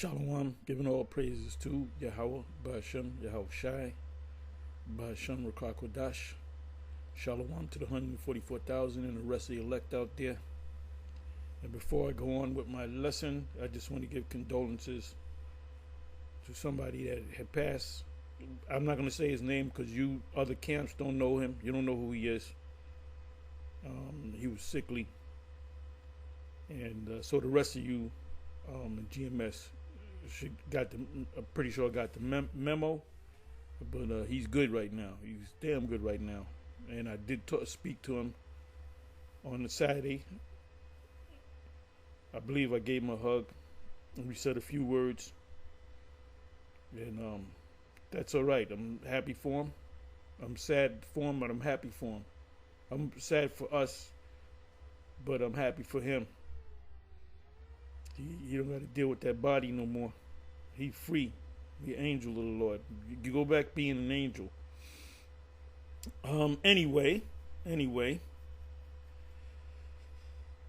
Shalom, giving all praises to Yahweh, Ba'ashem, Yahweh Shai, Ba'ashem, Rakakwadash. Shalom to the 144,000 and the rest of the elect out there. And before I go on with my lesson, I just want to give condolences to somebody that had passed. I'm not going to say his name because you other camps don't know him. You don't know who he is. He was sickly. And so the rest of you in GMS I'm pretty sure got the memo, but he's good right now. He's damn good right now. And I did speak to him on the Saturday. I believe I gave him a hug, and we said a few words. And that's all right. I'm happy for him. I'm sad for him, but I'm happy for him. I'm sad for us, but I'm happy for him. He don't got to deal with that body no more. He free. He an angel of the Lord. You go back being an angel. Anyway,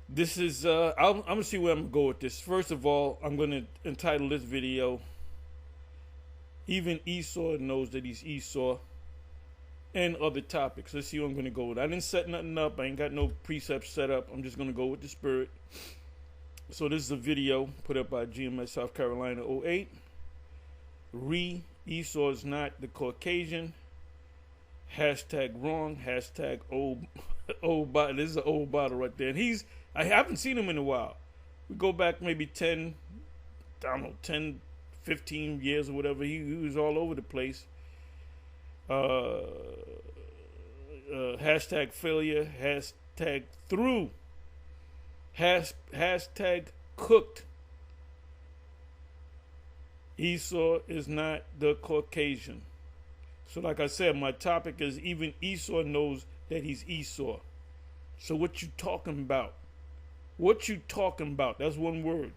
this is I'm gonna see where I'm gonna go with this. First of all, I'm gonna entitle this video "Even Esau Knows That He's Esau," and other topics. Let's see where I'm gonna go with. I didn't set nothing up. I ain't got no precepts set up. I'm just gonna go with the spirit. So this is a video put up by GMS South Carolina 08. Esau is not the Caucasian. Hashtag wrong. Hashtag old bottle. This is an old bottle right there. And I haven't seen him in a while. We go back maybe 10, 15 years or whatever. He was all over the place. Hashtag failure. Hashtag through. Hashtag cooked. Esau is not the Caucasian. So like I said, my topic is even Esau knows that he's Esau. So what you talking about? What you talking about? That's one word.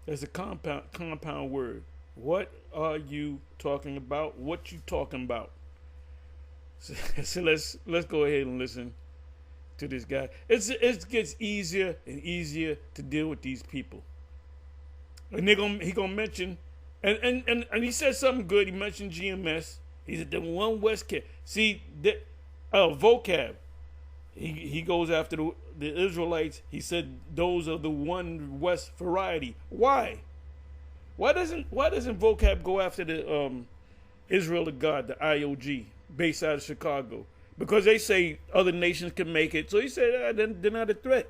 That's a compound word. What are you talking about? What you talking about? So let's go ahead and listen to this guy. It gets easier and easier to deal with these people. And he gonna mention, and he said something good. He mentioned GMS. He said the one West kid. See, vocab. He goes after the Israelites. He said those are the one West variety. Why? Why doesn't vocab go after the Israel of God, the IOG, based out of Chicago? Because they say other nations can make it. So he said they're not a threat.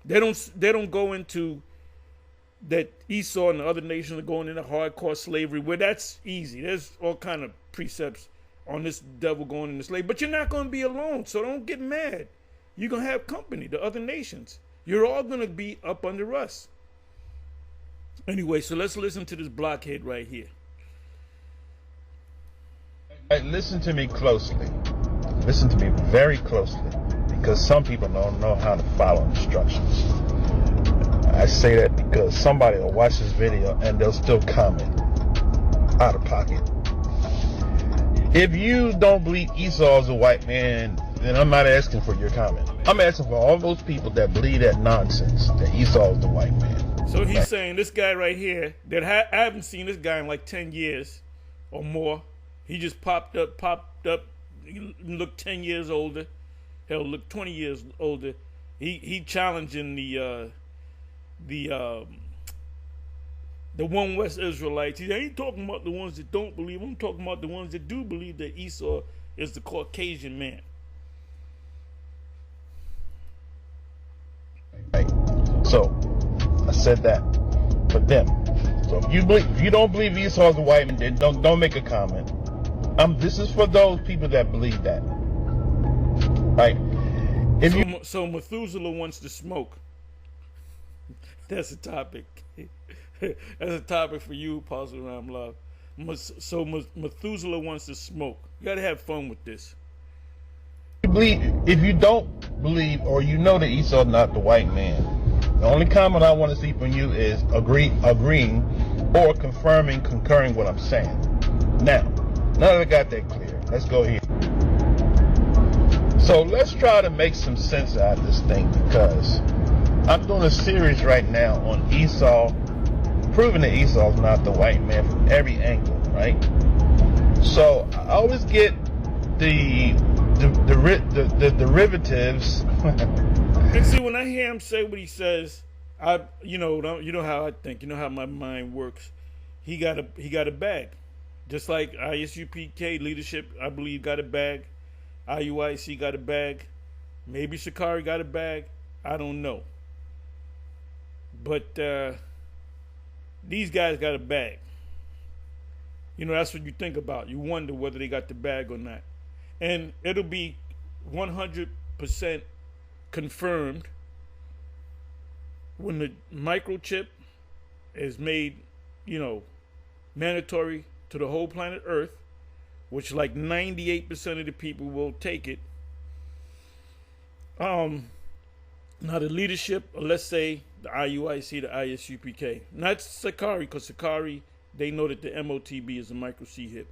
They don't go into that Esau and the other nations are going into hardcore slavery, where that's easy. There's all kind of precepts on this devil going into slavery. But you're not going to be alone, so don't get mad. You're going to have company, the other nations. You're all going to be up under us. Anyway, so let's listen to this blockhead right here. Listen to me closely. Listen to me very closely, because some people don't know how to follow instructions. I say that because somebody will watch this video and they'll still comment out of pocket. If you don't believe Esau is a white man, then I'm not asking for your comment. I'm asking for all those people that believe that nonsense, that Esau is the white man. So he's saying this guy right here, that I haven't seen this guy in like 10 years or more. He just popped up. He looked 10 years older. Hell, look 20 years older. He challenging the one West Israelites. He ain't talking about the ones that don't believe. I'm talking about the ones that do believe that Esau is the Caucasian man. Right. So I said that for them. So if you don't believe Esau is a white man, then don't make a comment. This is for those people that believe that. Right? So Methuselah wants to smoke. That's a topic. That's a topic for you, Apostle Ram Love. So Methuselah wants to smoke. You got to have fun with this. If you don't believe, or you know that Esau is not the white man, the only comment I want to see from you is agreeing or concurring what I'm saying. Now that I got that clear, let's go here. So let's try to make some sense out of this thing, because I'm doing a series right now on Esau proving that Esau's not the white man from every angle, right? So I always get the derivatives. And see, when I hear him say what he says, you know how I think, you know how my mind works. He got a bag, just like ISUPK leadership, I believe, got a bag. IUIC got a bag. Maybe Shikari got a bag. I don't know. But these guys got a bag. You know, that's what you think about. You wonder whether they got the bag or not. And it'll be 100% confirmed when the microchip is made, you know, mandatory to the whole planet Earth, which like 98% of the people will take it. Now the leadership, or let's say the IUIC, the ISUPK, not Sakari, because Sakari, they know that the MOTB is a micro C hip.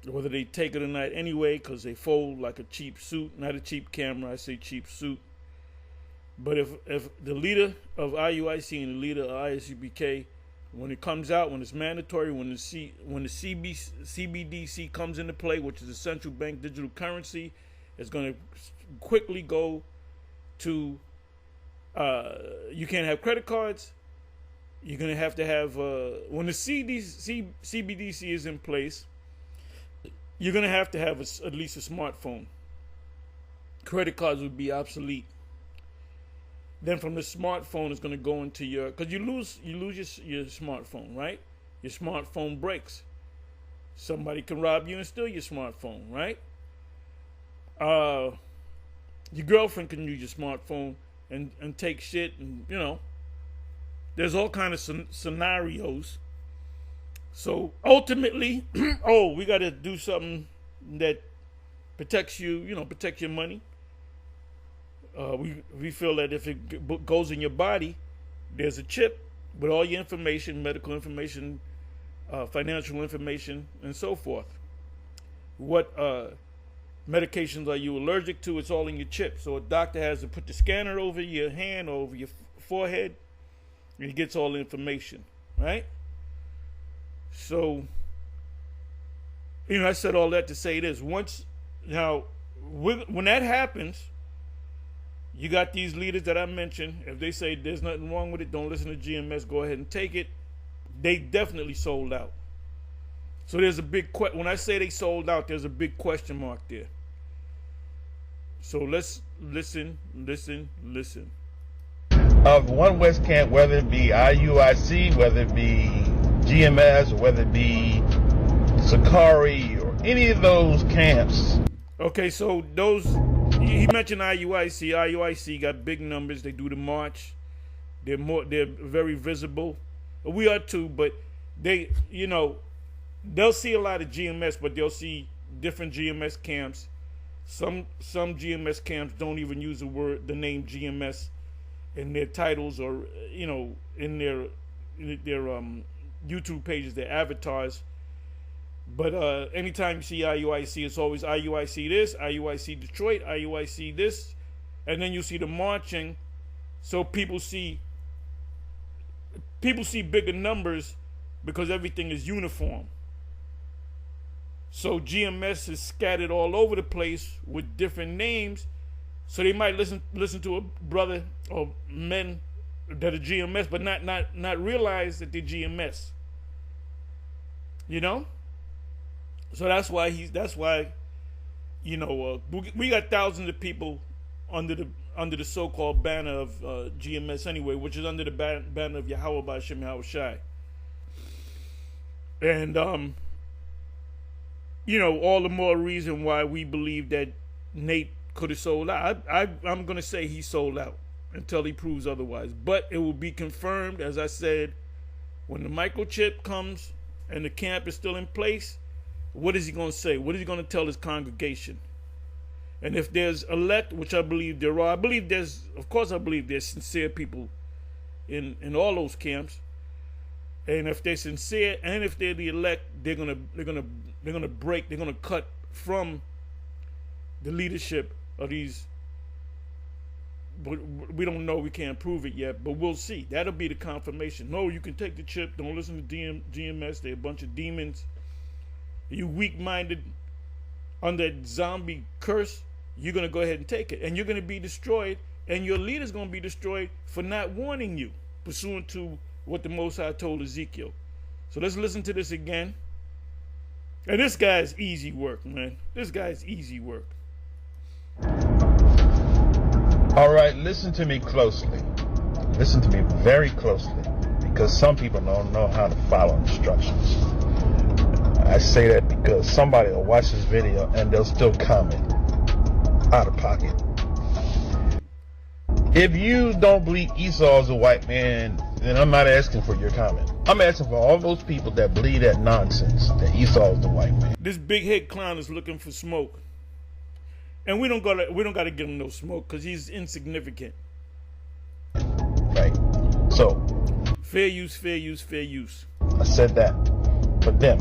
Whether they take it or not anyway, because they fold like a cheap suit, not a cheap camera, I say cheap suit. But if the leader of IUIC and the leader of ISUPK, when it comes out, when it's mandatory, when the CBDC comes into play, which is a central bank digital currency, it's going to quickly go to, you can't have credit cards. You're going to have, when the CBDC is in place, you're going to have at least a smartphone. Credit cards would be obsolete. Then from the smartphone, it's going to go into your, because you lose your smartphone, right? Your smartphone breaks. Somebody can rob you and steal your smartphone, right? Your girlfriend can use your smartphone and take shit, and you know, there's all kind of scenarios. So ultimately, we got to do something that protects you, you know, protect your money. We feel that if it goes in your body, there's a chip with all your information, medical information, financial information, and so forth. What medications are you allergic to? It's all in your chip. So a doctor has to put the scanner over your hand or over your forehead, and he gets all the information, right? So, you know, I said all that to say this. When that happens, you got these leaders that I mentioned. If they say there's nothing wrong with it, don't listen to GMS, go ahead and take it. They definitely sold out. So there's a big when I say they sold out, there's a big question mark there. So let's listen. Of One West camp, whether it be IUIC, whether it be GMS, or whether it be Sakari, or any of those camps. Okay, so those, he mentioned IUIC. IUIC got big numbers. They do the march. They're very visible. We are too, but they, you know, they'll see a lot of GMS, but they'll see different GMS camps. Some GMS camps don't even use the name GMS in their titles, or you know, in their YouTube pages, their avatars. But anytime you see IUIC, it's always IUIC this, IUIC Detroit, IUIC this, and then you see the marching. So people see bigger numbers because everything is uniform. So GMS is scattered all over the place with different names. So they might listen to a brother or men that are GMS, but not realize that they're GMS. You know? So that's why you know, we got thousands of people under the so-called banner of GMS anyway, which is under the banner of Yahweh B'Shem Yahweh Shai. And you know, all the more reason why we believe that Nate could have sold out. I'm going to say he sold out until he proves otherwise. But it will be confirmed, as I said, when the microchip comes and the camp is still in place. What is he going to say? What is he going to tell his congregation? And if there's elect, which I believe there are, I believe there's sincere people in all those camps. And if they're sincere, and if they're the elect, they're gonna cut from the leadership of these but we don't know. We can't prove it yet, but we'll see. That'll be the confirmation. No, you can take the chip. Don't listen to GMS. They're a bunch of demons. You weak-minded, under that zombie curse, you're going to go ahead and take it. And you're going to be destroyed, and your leader's going to be destroyed for not warning you, pursuant to what the Most High told Ezekiel. So let's listen to this again. And this guy's easy work, man. This guy's easy work. All right, listen to me closely. Listen to me very closely, because some people don't know how to follow instructions. I say that because somebody will watch this video and they'll still comment out of pocket. If you don't believe Esau is a white man, then I'm not asking for your comment. I'm asking for all those people that believe that nonsense, that Esau is the white man. This big head clown is looking for smoke. And we don't gotta give him no smoke because he's insignificant. Right. So fair use, fair use, fair use. I said that for them.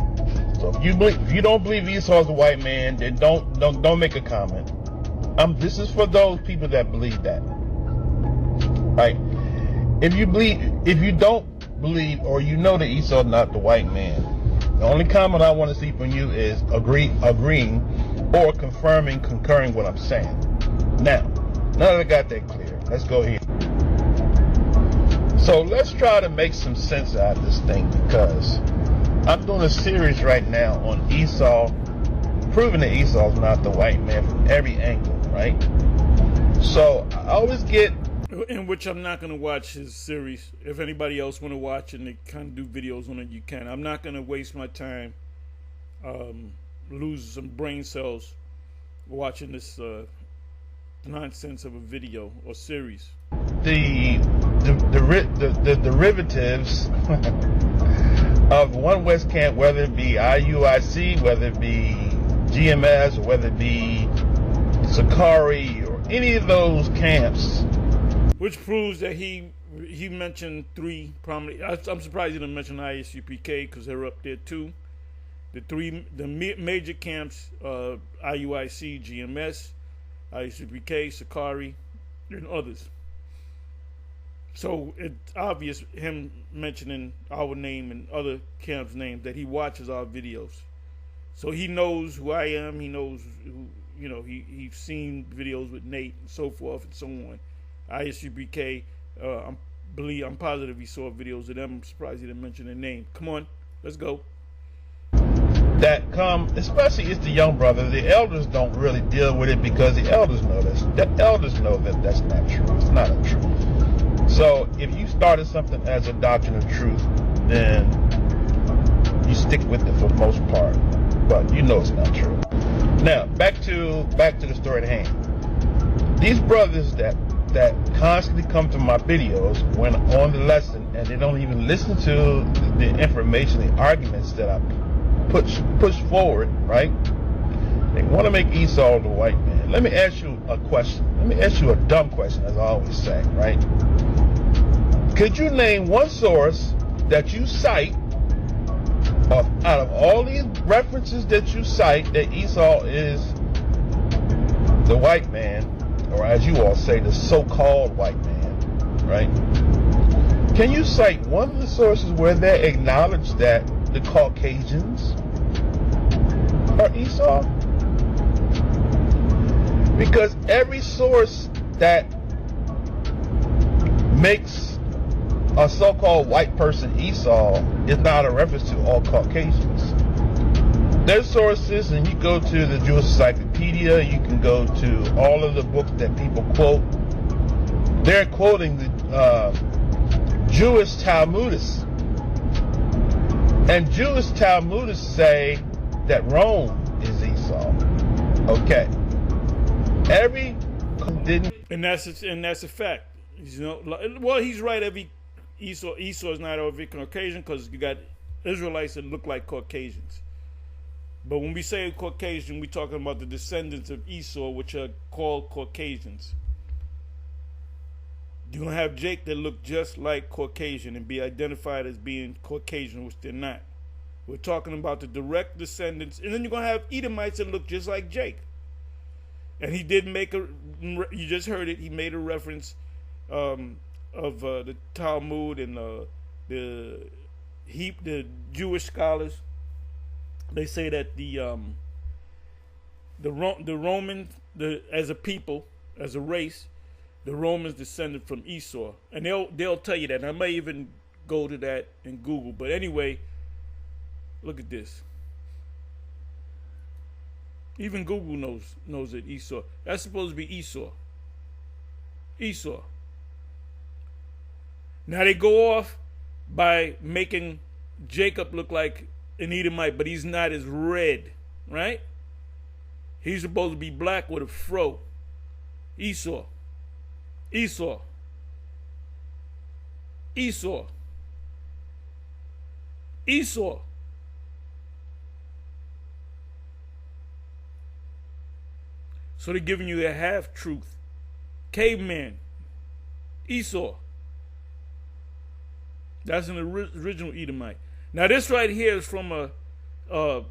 So if you don't believe Esau is a white man, then don't make a comment. This is for those people that believe that. Right. If you don't believe, or you know that Esau is not the white man, the only comment I want to see from you is agreeing or concurring what I'm saying. Now that I got that clear, let's go here. So let's try to make some sense out of this thing, because I'm doing a series right now on Esau, proving that Esau is not the white man from every angle, right? So I always get... In which I'm not going to watch his series. If anybody else want to watch it and they kind of do videos on it, you can. I'm not going to waste my time lose some brain cells watching this nonsense of a video or series. The derivatives of One West Camp, whether it be IUIC, whether it be GMS, or whether it be Sakari, or any of those camps. Which proves that he mentioned three prominent. I'm surprised he didn't mention ISUPK because they're up there too. The major camps, IUIC, GMS, ISUPK, Sakari, and others. So it's obvious him mentioning our name and other camps' names that he watches our videos. So he knows who I am. He knows who, he's seen videos with Nate and so forth and so on. ISUPK, I'm positive he saw videos of them. I'm surprised he didn't mention their name. Come on, let's go. That come, especially it's the young brother. The elders don't really deal with it because the elders know this. The elders know that that's not true. It's not a truth. So if you started something as a doctrine of truth, then you stick with it for the most part. But you know it's not true. Now back to the story at hand. These brothers that constantly come to my videos when on the lesson, and they don't even listen to the information, the arguments that I push forward, right? They want to make Esau the white man. Let me ask you a question. Let me ask you a dumb question, as I always say, right? Could you name one source that you cite out of all these references that you cite that Esau is the white man, or as you all say, the so-called white man, right? Can you cite one of the sources where they acknowledge that the Caucasians are Esau? Because every source that makes a so-called white person Esau is not a reference to all Caucasians. There's sources, and you go to the Jewish Encyclopedia, you can go to all of the books that people quote. They're quoting the Jewish Talmudists. And Jewish Talmudists say that Rome is Esau. Okay. And that's a fact. Well, he's right. Esau is not every Caucasian, because you got Israelites that look like Caucasians. But when we say Caucasian, we're talking about the descendants of Esau, which are called Caucasians. You're going to have Jake that look just like Caucasian and be identified as being Caucasian, which they're not. We're talking about the direct descendants. And then you're going to have Edomites that look just like Jake. And he did make a, you just heard it, he made a reference of the Talmud and the Jewish scholars. They say that the Romans, as a people, as a race, the Romans descended from Esau, and they'll tell you that. And I may even go to that in Google. But anyway, look at this. Even Google knows it. Esau. That's supposed to be Esau. Esau. Now they go off by making Jacob look like an Edomite, but he's not as red, right? He's supposed to be black with a fro. Esau. Esau. Esau. Esau. So they're giving you a half truth. Caveman. Esau. That's an original Edomite. Now this right here is from a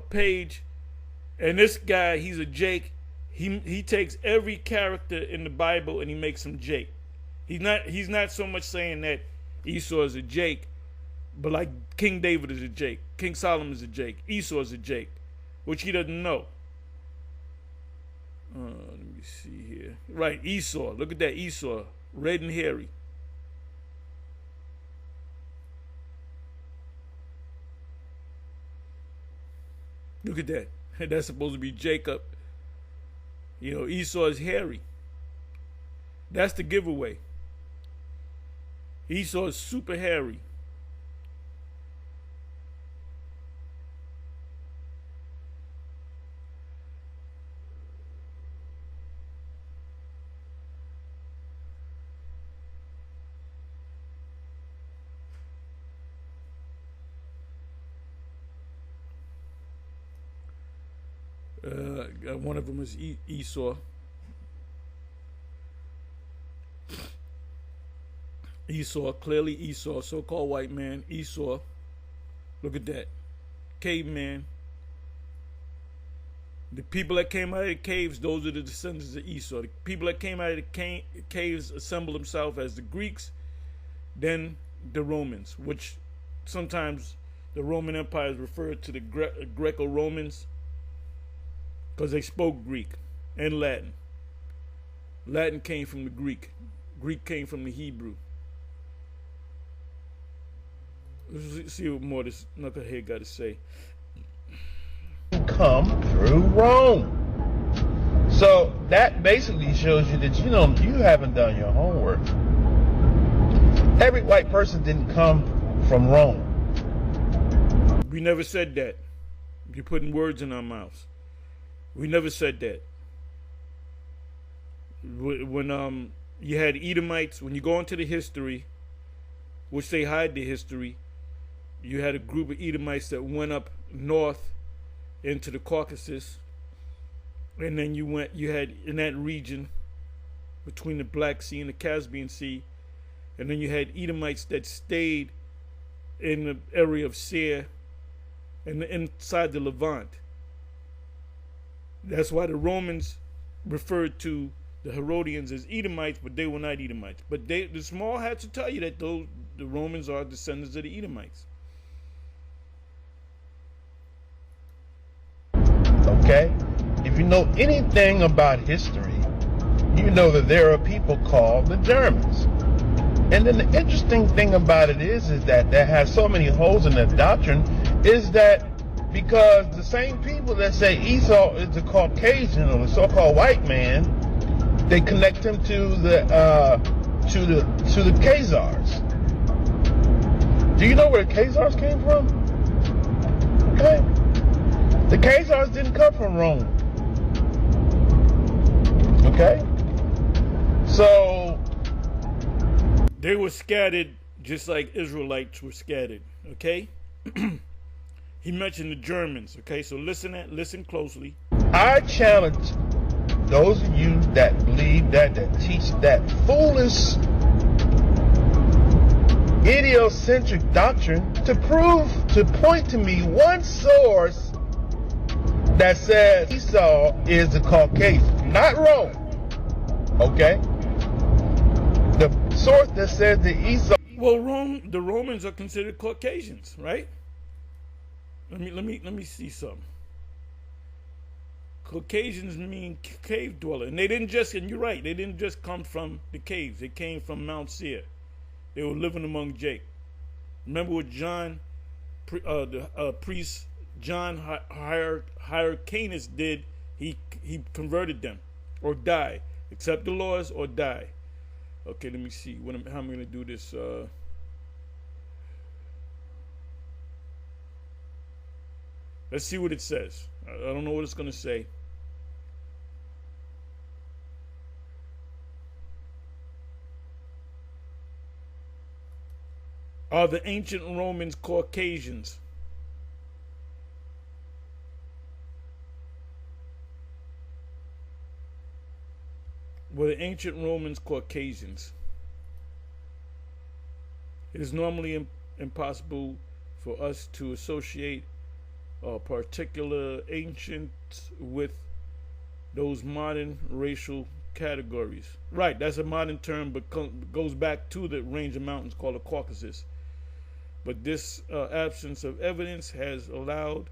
page, and this guy, he's a Jake. He takes every character in the Bible and he makes him Jake. He's not so much saying that Esau is a Jake, but like King David is a Jake, King Solomon is a Jake, Esau is a Jake, which he doesn't know. Let me see here. Right, Esau. Look at that, Esau, red and hairy. Look at that. That's supposed to be Jacob. You know, Esau is hairy. That's the giveaway. Esau is super hairy. One of them is Esau. Esau, clearly Esau, so-called white man, Esau. Look at that. Caveman. The people that came out of the caves, those are the descendants of Esau. The people that came out of the caves assembled themselves as the Greeks, then the Romans, which sometimes the Roman Empire is referred to the Greco-Romans, because they spoke Greek and Latin. Latin came from the Greek. Greek came from the Hebrew. Let's see what more this knucklehead got to say. Come through Rome. So that basically shows you that you haven't done your homework. Every white person didn't come from Rome. We never said that. You're putting words in our mouths. We never said that. When you had Edomites, when you go into the history, which they hide the history, you had a group of Edomites that went up north into the Caucasus, and then you had in that region between the Black Sea and the Caspian Sea, and then you had Edomites that stayed in the area of Seir and inside the Levant. That's why the Romans referred to the Herodians as Edomites, but they were not Edomites. But the small hats will tell you that the Romans are descendants of the Edomites. Okay? If you know anything about history, you know that there are people called the Germans. And then the interesting thing about it is that has so many holes in that doctrine is that because the same people that say Esau is the Caucasian or the so-called white man, they connect him to the Khazars. Do you know where the Khazars came from? Okay, the Khazars didn't come from Rome. Okay, so they were scattered just like Israelites were scattered. Okay. He mentioned the Germans, okay? So listen closely. I challenge those of you that believe that teach that foolish, idiocentric doctrine to point to me one source that says Esau is the Caucasian. not Rome. Okay? The source that says that Esau. Well, the Romans are considered Caucasians, right? Let me see something. Caucasians mean cave dweller, and they didn't just. And you're right, they didn't just come from the caves. They came from Mount Seir. They were living among Jake. Remember what John, the priest John Hyrcanus did? He converted them, or die, accept the laws or die. Okay, let me see. How am I going to do this? Let's see what it says. I don't know what it's going to say. Are the ancient Romans Caucasians? Were the ancient Romans Caucasians? It is normally impossible for us to associate a particular ancient with those modern racial categories. Right, that's a modern term, but goes back to the range of mountains called the Caucasus. But this absence of evidence has allowed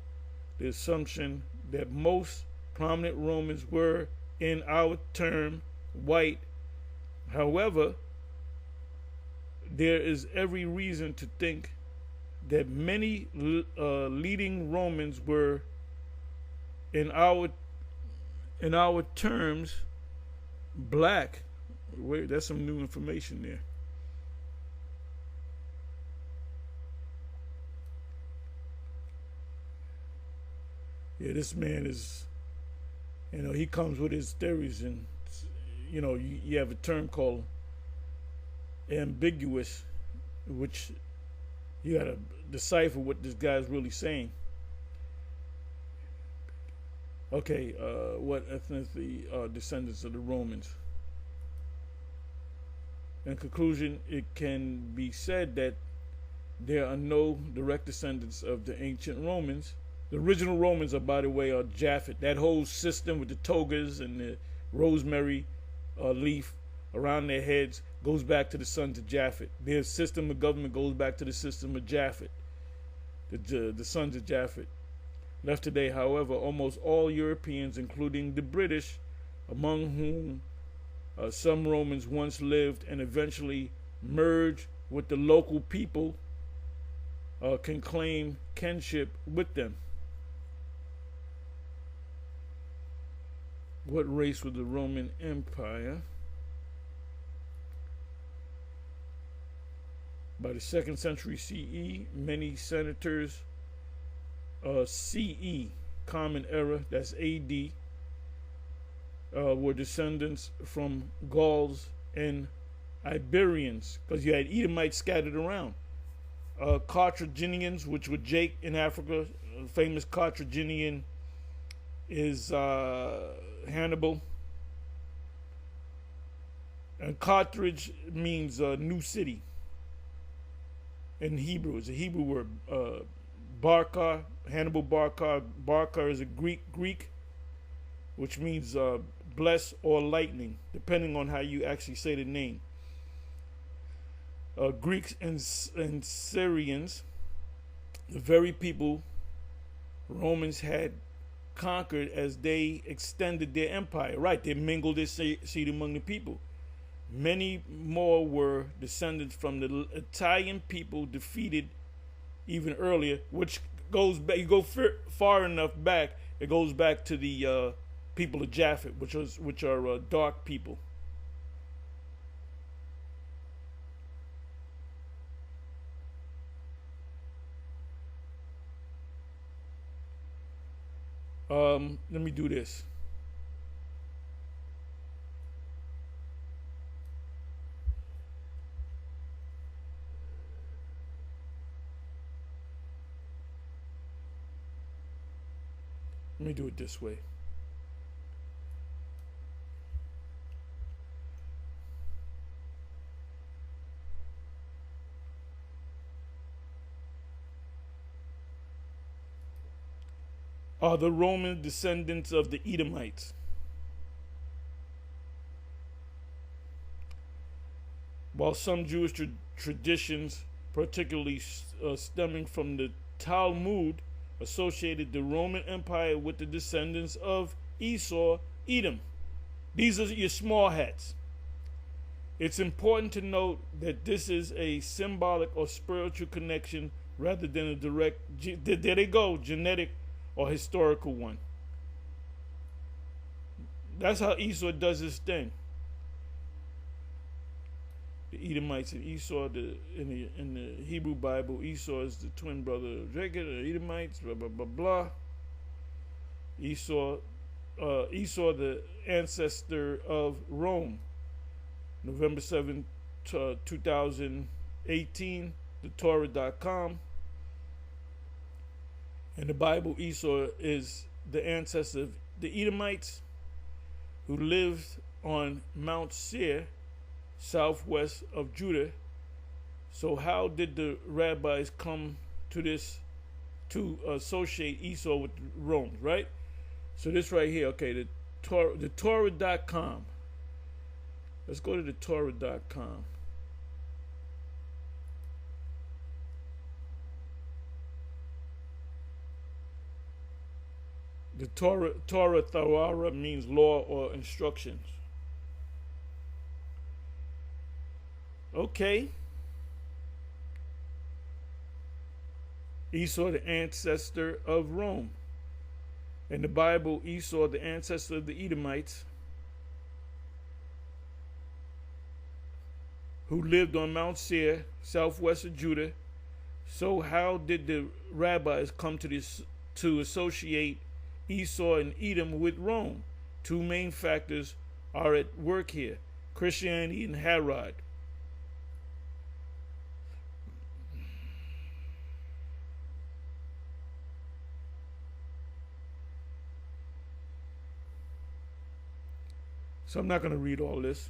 the assumption that most prominent Romans were, in our term, white. However, there is every reason to think that many leading Romans were, in our terms, black. Wait, that's some new information there. Yeah, this man is, he comes with his theories, and you have a term called ambiguous, which you gotta decipher what this guy's really saying. Okay, what ethnicity are descendants of the Romans? In conclusion, it can be said that there are no direct descendants of the ancient Romans. The original Romans, by the way, are Japhet. That whole system with the togas and the rosemary leaf around their heads goes back to the sons of Japhet. Their system of government goes back to the system of Japhet, the sons of Japhet. Left today, however, almost all Europeans, including the British, among whom some Romans once lived and eventually merged with the local people, can claim kinship with them. What race was the Roman Empire? By the 2nd century CE, many senators, CE, Common Era, that's AD, were descendants from Gauls and Iberians, because you had Edomites scattered around. Carthaginians, which were Jake in Africa, famous Carthaginian is Hannibal. And Carthage means new city in Hebrew. It's a Hebrew word. Barca, Hannibal Barca. Barca is a Greek, which means bless or lightning, depending on how you actually say the name. Greeks and Syrians, the very people Romans had conquered as they extended their empire. Right, they mingled their seed among the people. Many more were descendants from the Italian people defeated even earlier, which goes back, you go far enough back, it goes back to the people of Japhet, which are dark people. Let me do this. Let me do it this way. Are the Roman descendants of the Edomites? while some Jewish traditions, particularly stemming from the Talmud, associated the Roman Empire with the descendants of Esau, Edom. These are your small hats. It's important to note that this is a symbolic or spiritual connection rather than a direct, there they go, genetic or historical one. That's how Esau does his thing. The Edomites and Esau, in the Hebrew Bible, Esau is the twin brother of Jacob, the Edomites, blah, blah, blah, blah. Esau, the ancestor of Rome. November 7, 2018, the Torah.com. In the Bible, Esau is the ancestor of the Edomites who lived on Mount Seir, southwest of Judah. So how did the rabbis come to this, to associate Esau with Rome, right? So this right here, okay, the Torah.com. Let's go to the Torah.com. The Torah means law or instructions. Okay. Esau, the ancestor of Rome. In the Bible, Esau, the ancestor of the Edomites, who lived on Mount Seir, southwest of Judah. So how did the rabbis come to this, to associate Esau and Edom with Rome? Two main factors are at work here: Christianity and Herod. So I'm not going to read all this.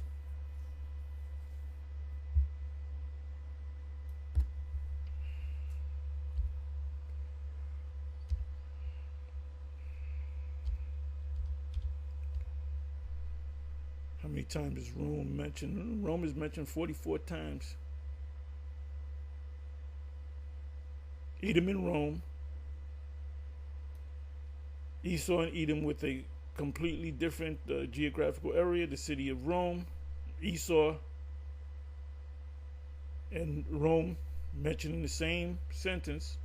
How many times is Rome mentioned? Rome is mentioned 44 times. Edom and Rome. Esau and Edom with a completely different geographical area, the city of Rome. Esau and Rome mentioned in the same sentence.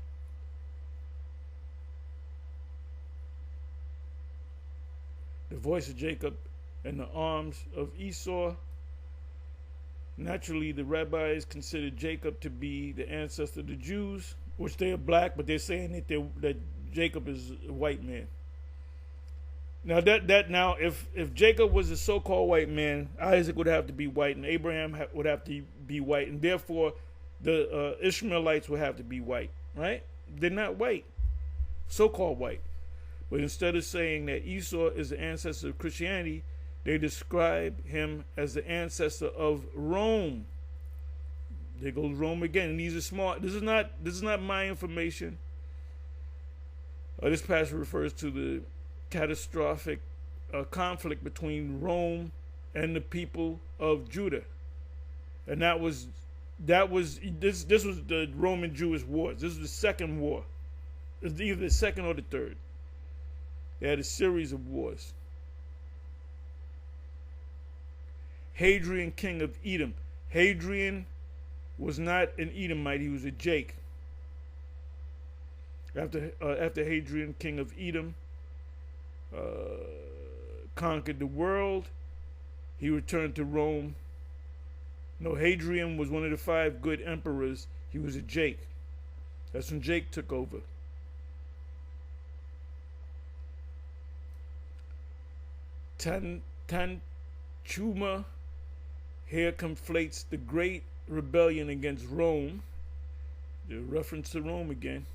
The voice of Jacob and the arms of Esau. Naturally, the rabbis considered Jacob to be the ancestor of the Jews, which they are black, but they're saying that Jacob is a white man. Now if Jacob was a so-called white man, Isaac would have to be white, and Abraham would have to be white, and therefore the Ishmaelites would have to be white, right? They're not white, so-called white. But instead of saying that Esau is the ancestor of Christianity, they describe him as the ancestor of Rome. There goes Rome again. And these are smart. This is not my information. This passage refers to the catastrophic conflict between Rome and the people of Judah, and this was the Roman Jewish wars. This was the second war. It was either the second or the third. They had a series of wars. Hadrian, king of Edom. Hadrian was not an Edomite; he was a Jake. After Hadrian, king of Edom, conquered the world, he returned to Rome. No, Hadrian was one of the 5 good emperors. He was a Jake. That's when Jake took over. Tanchuma here conflates the great rebellion against Rome, the reference to Rome again,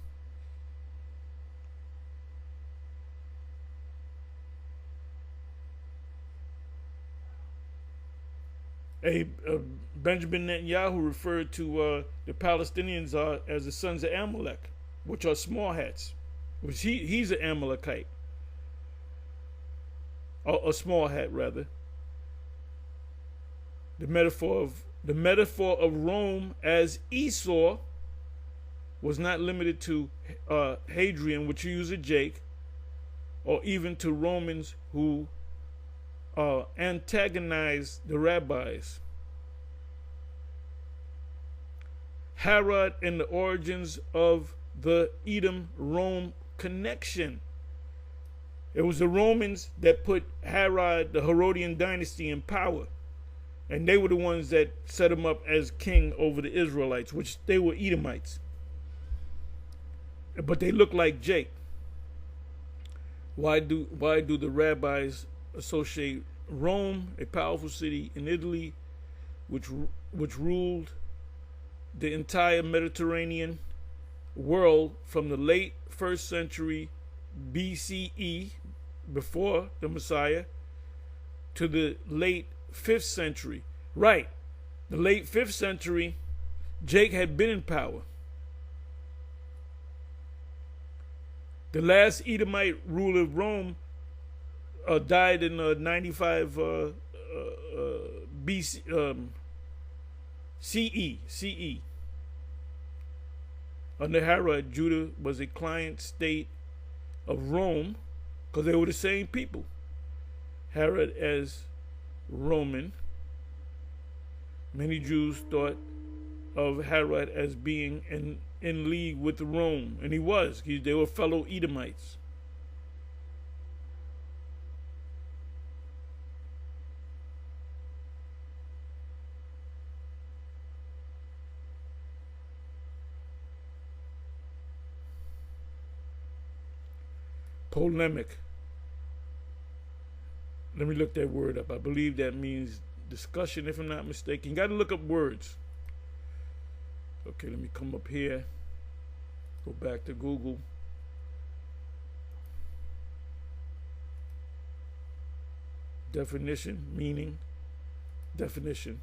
Benjamin Netanyahu referred to the Palestinians as the sons of Amalek, which are small hats, which he's an Amalekite, or a small hat rather. The metaphor of The metaphor of Rome as Esau was not limited to Hadrian, which you use a Jake, or even to Romans who antagonized the rabbis. Herod and the origins of the Edom-Rome connection. It was the Romans that put Herod, the Herodian dynasty, in power. And they were the ones that set him up as king over the Israelites, which they were Edomites. But they look like Jake. Why do the rabbis associate Rome, a powerful city in Italy, which ruled the entire Mediterranean world from the late 1st century BCE, before the Messiah, to the late 5th century? Right, the late 5th century, Jake had been in power. The last Edomite ruler of Rome died in 95 BC, CE. Under Herod, Judah was a client state of Rome because they were the same people. Herod as Roman. Many Jews thought of Herod as being in league with Rome, and he was. They were fellow Edomites. Polemic. Let me look that word up. I believe that means discussion, if I'm not mistaken. You got to look up words. Okay, let me come up here. Go back to Google. Definition, meaning, definition.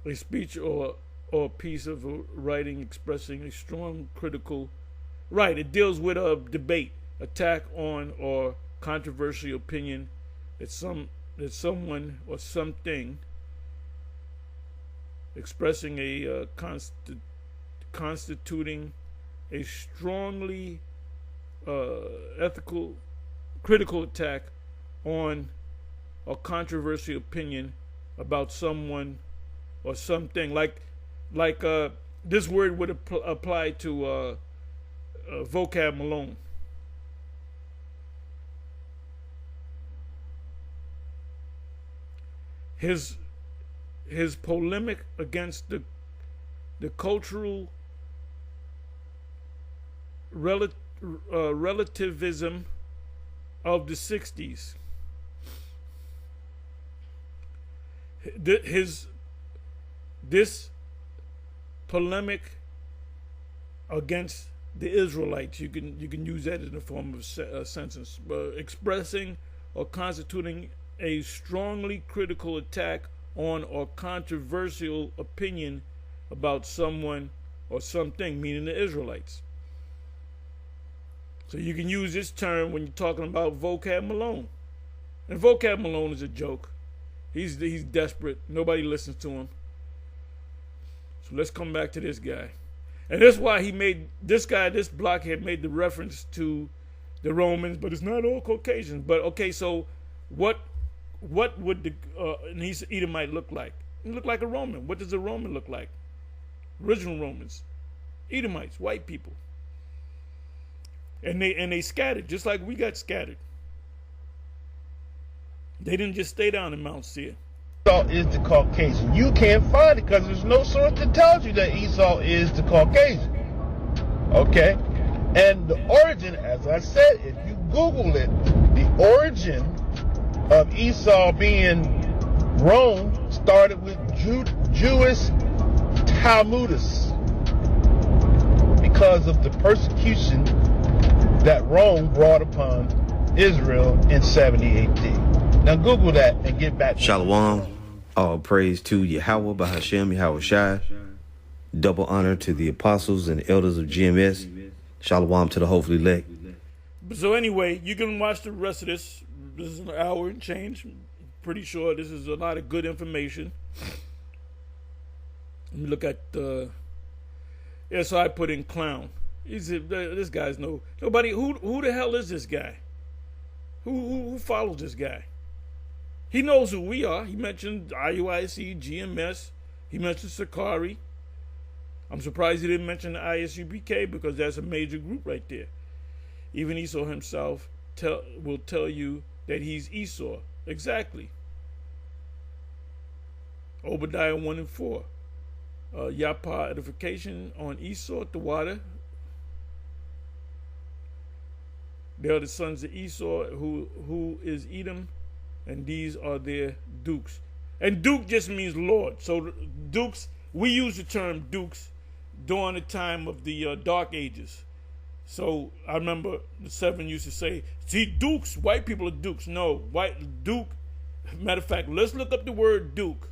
A speech or a piece of writing expressing a strong critical. Right, it deals with a debate, attack on, or controversial opinion that someone or something expressing a constituting a strongly ethical, critical attack on or controversial opinion about someone or something. Like this word would apply to vocab Malone. His polemic against the cultural relativism of the 60s. This polemic against the Israelites, you can use that in the form of a sentence, expressing or constituting a strongly critical attack on or controversial opinion about someone or something, meaning the Israelites. So you can use this term when you're talking about vocab Malone. And vocab Malone is a joke. He's desperate. Nobody listens to him. So let's come back to this guy. And that's why he made this blockhead made the reference to the Romans, but it's not all Caucasians. But okay, so what would the and he's Edomite look like? He look like a Roman. What does a Roman look like? Original Romans, Edomites, white people, and they scattered just like we got scattered. They didn't just stay down in Mount Seir. Esau is the Caucasian. You can't find it because there's no source that tells you that Esau is the Caucasian. Okay? And the origin, as I said, if you Google it, the origin of Esau being Rome started with Jewish Talmudists because of the persecution that Rome brought upon Israel in 70 AD. Now Google that and get back to Shalom. All praise to Yahweh, Bahashem, Yahweh Shai. Double honor to the apostles and elders of GMS. Shalom to the hopefully elect. So anyway, you can watch the rest of this. This is an hour and change, pretty sure this is a lot of good information. Let me look at so I put in clown. This guy's nobody. Who the hell is this guy? Who follows this guy? He knows who we are. He mentioned IUIC, GMS. He mentioned Sakari. I'm surprised he didn't mention the ISUPK because that's a major group right there. Even Esau himself will tell you that he's Esau. Exactly. Obadiah 1 and 4. Yapa edification on Esau at the water. They are the sons of Esau who is Edom, and these are their dukes. And duke just means lord. So dukes, we use the term dukes during the time of the Dark Ages. So I remember the Seven used to say, see, dukes, white people are dukes. No, white duke. Matter of fact, let's look up the word duke.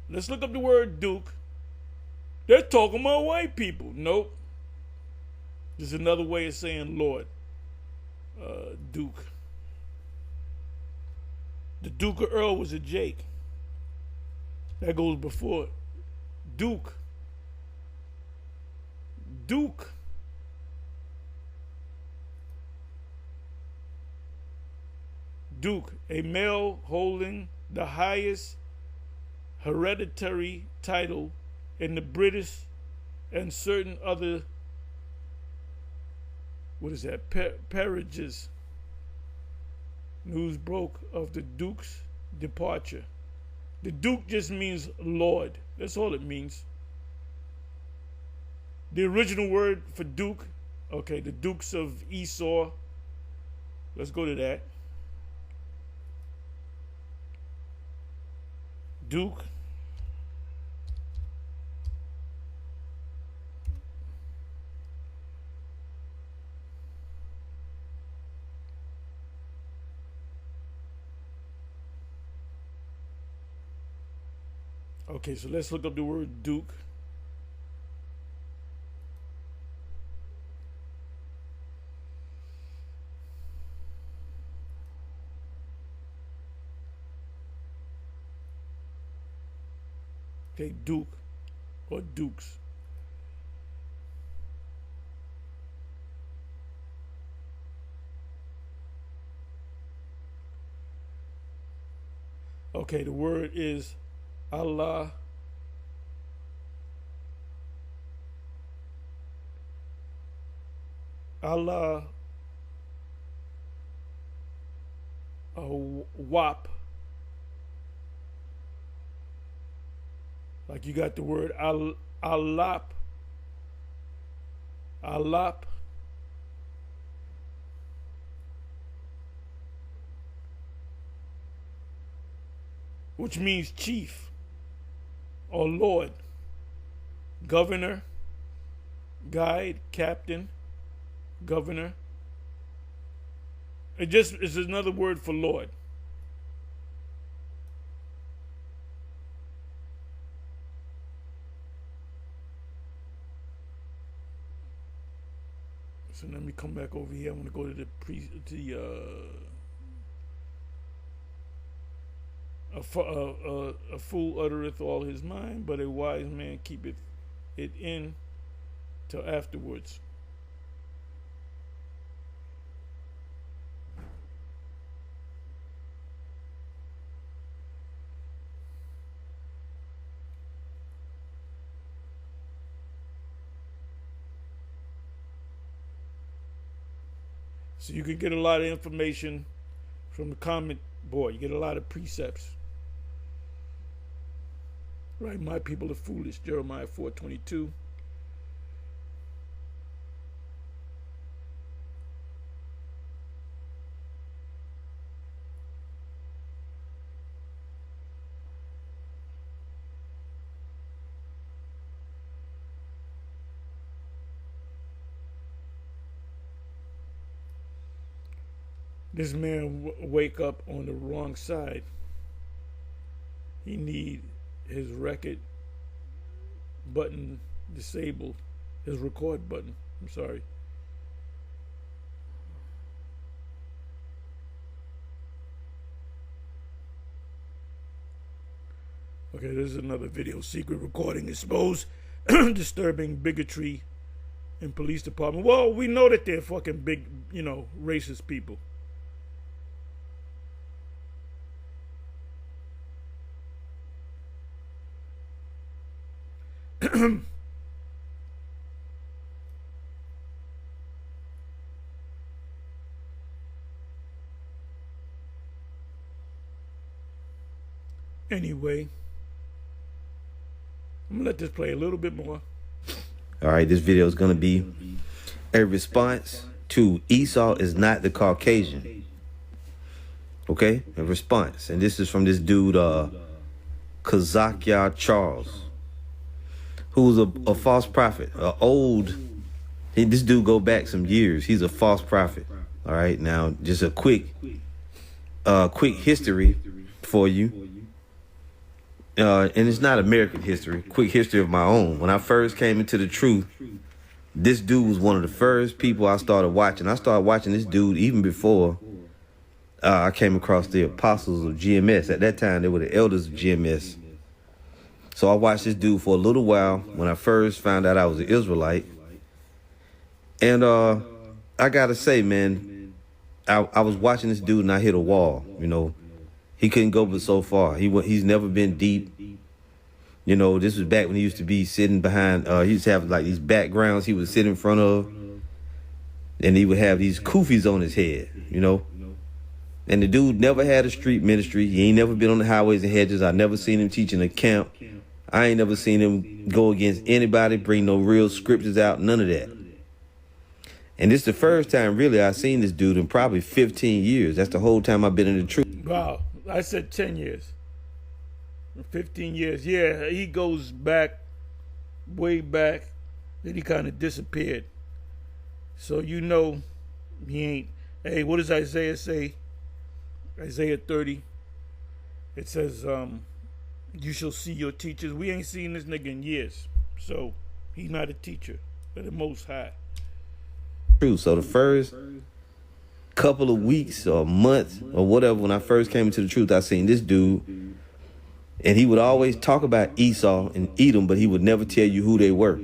Let's look up the word duke. They're talking about white people. Nope. This is another way of saying lord. Duke. The Duke of Earl was a Jake. That goes before Duke. Duke. Duke, a male holding the highest hereditary title in the British and certain other, peerages. News broke of the Duke's departure. The Duke just means Lord. That's all it means. The original word for Duke, okay, the Dukes of Esau. Let's go to that. Duke. Okay, so let's look up the word Duke. Okay, Duke or Dukes. Okay, the word is Allah. Allah Wap. Like you got the word Alap. Alap. Which means chief or lord, governor, guide, captain, governor. It just is another word for lord. So let me come back over here. I want to go to a fool uttereth all his mind, but a wise man keepeth it in till afterwards. So you can get a lot of information from the comment board. You get a lot of precepts. Right, my people are foolish, Jeremiah 4:22. This man wake up on the wrong side. He need his record button disabled. His record button. I'm sorry. Okay, this is another video. Secret recording exposed disturbing bigotry in police department. Well, we know that they're fucking big, racist people. Anyway, I'm gonna let this play a little bit more. All right, this video is gonna be a response to Esau is not the Caucasian. Okay, a response, and this is from this dude, Kazakya Charles, who's a false prophet, this dude go back some years. He's a false prophet. All right, now just a quick history for you. And it's not American history, quick history of my own. When I first came into the truth, this dude was one of the first people I started watching. I started watching this dude even before I came across the apostles of GMS. At that time, they were the elders of GMS. So I watched this dude for a little while when I first found out I was an Israelite. And I gotta say, man, I was watching this dude and I hit a wall, He couldn't go but so far. He's never been deep. This was back when he used to be sitting behind, he used to have like these backgrounds he would sit in front of. And he would have these kufis on his head, And the dude never had a street ministry. He ain't never been on the highways and hedges. I never seen him teaching a camp. I ain't never seen him go against anybody, bring no real scriptures out, none of that. And this is the first time really I seen this dude in probably 15 years. That's the whole time I've been in the truth. Wow. I said 10 years. 15 years. Yeah, he goes back, way back. Then he kind of disappeared. So he ain't. Hey, what does Isaiah say? Isaiah 30. It says, you shall see your teachers. We ain't seen this nigga in years. So he's not a teacher of the Most High. True. So the first couple of weeks or months or whatever, when I first came into the truth, I seen this dude, and he would always talk about Esau and Edom, but he would never tell you who they were.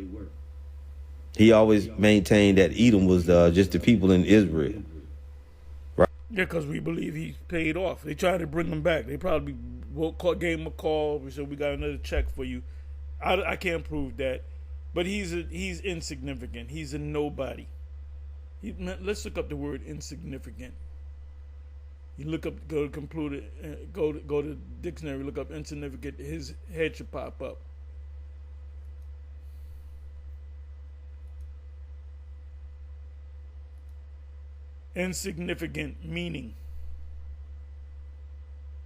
He always maintained that Edom was just the people in Israel. Right? Yeah, because we believe he paid off. They tried to bring him back. They probably gave him a call. We said, we got another check for you. I can't prove that, but he's insignificant. He's a nobody. Let's look up the word insignificant. You look up, go to computer, go to dictionary, look up insignificant. His head should pop up. Insignificant meaning.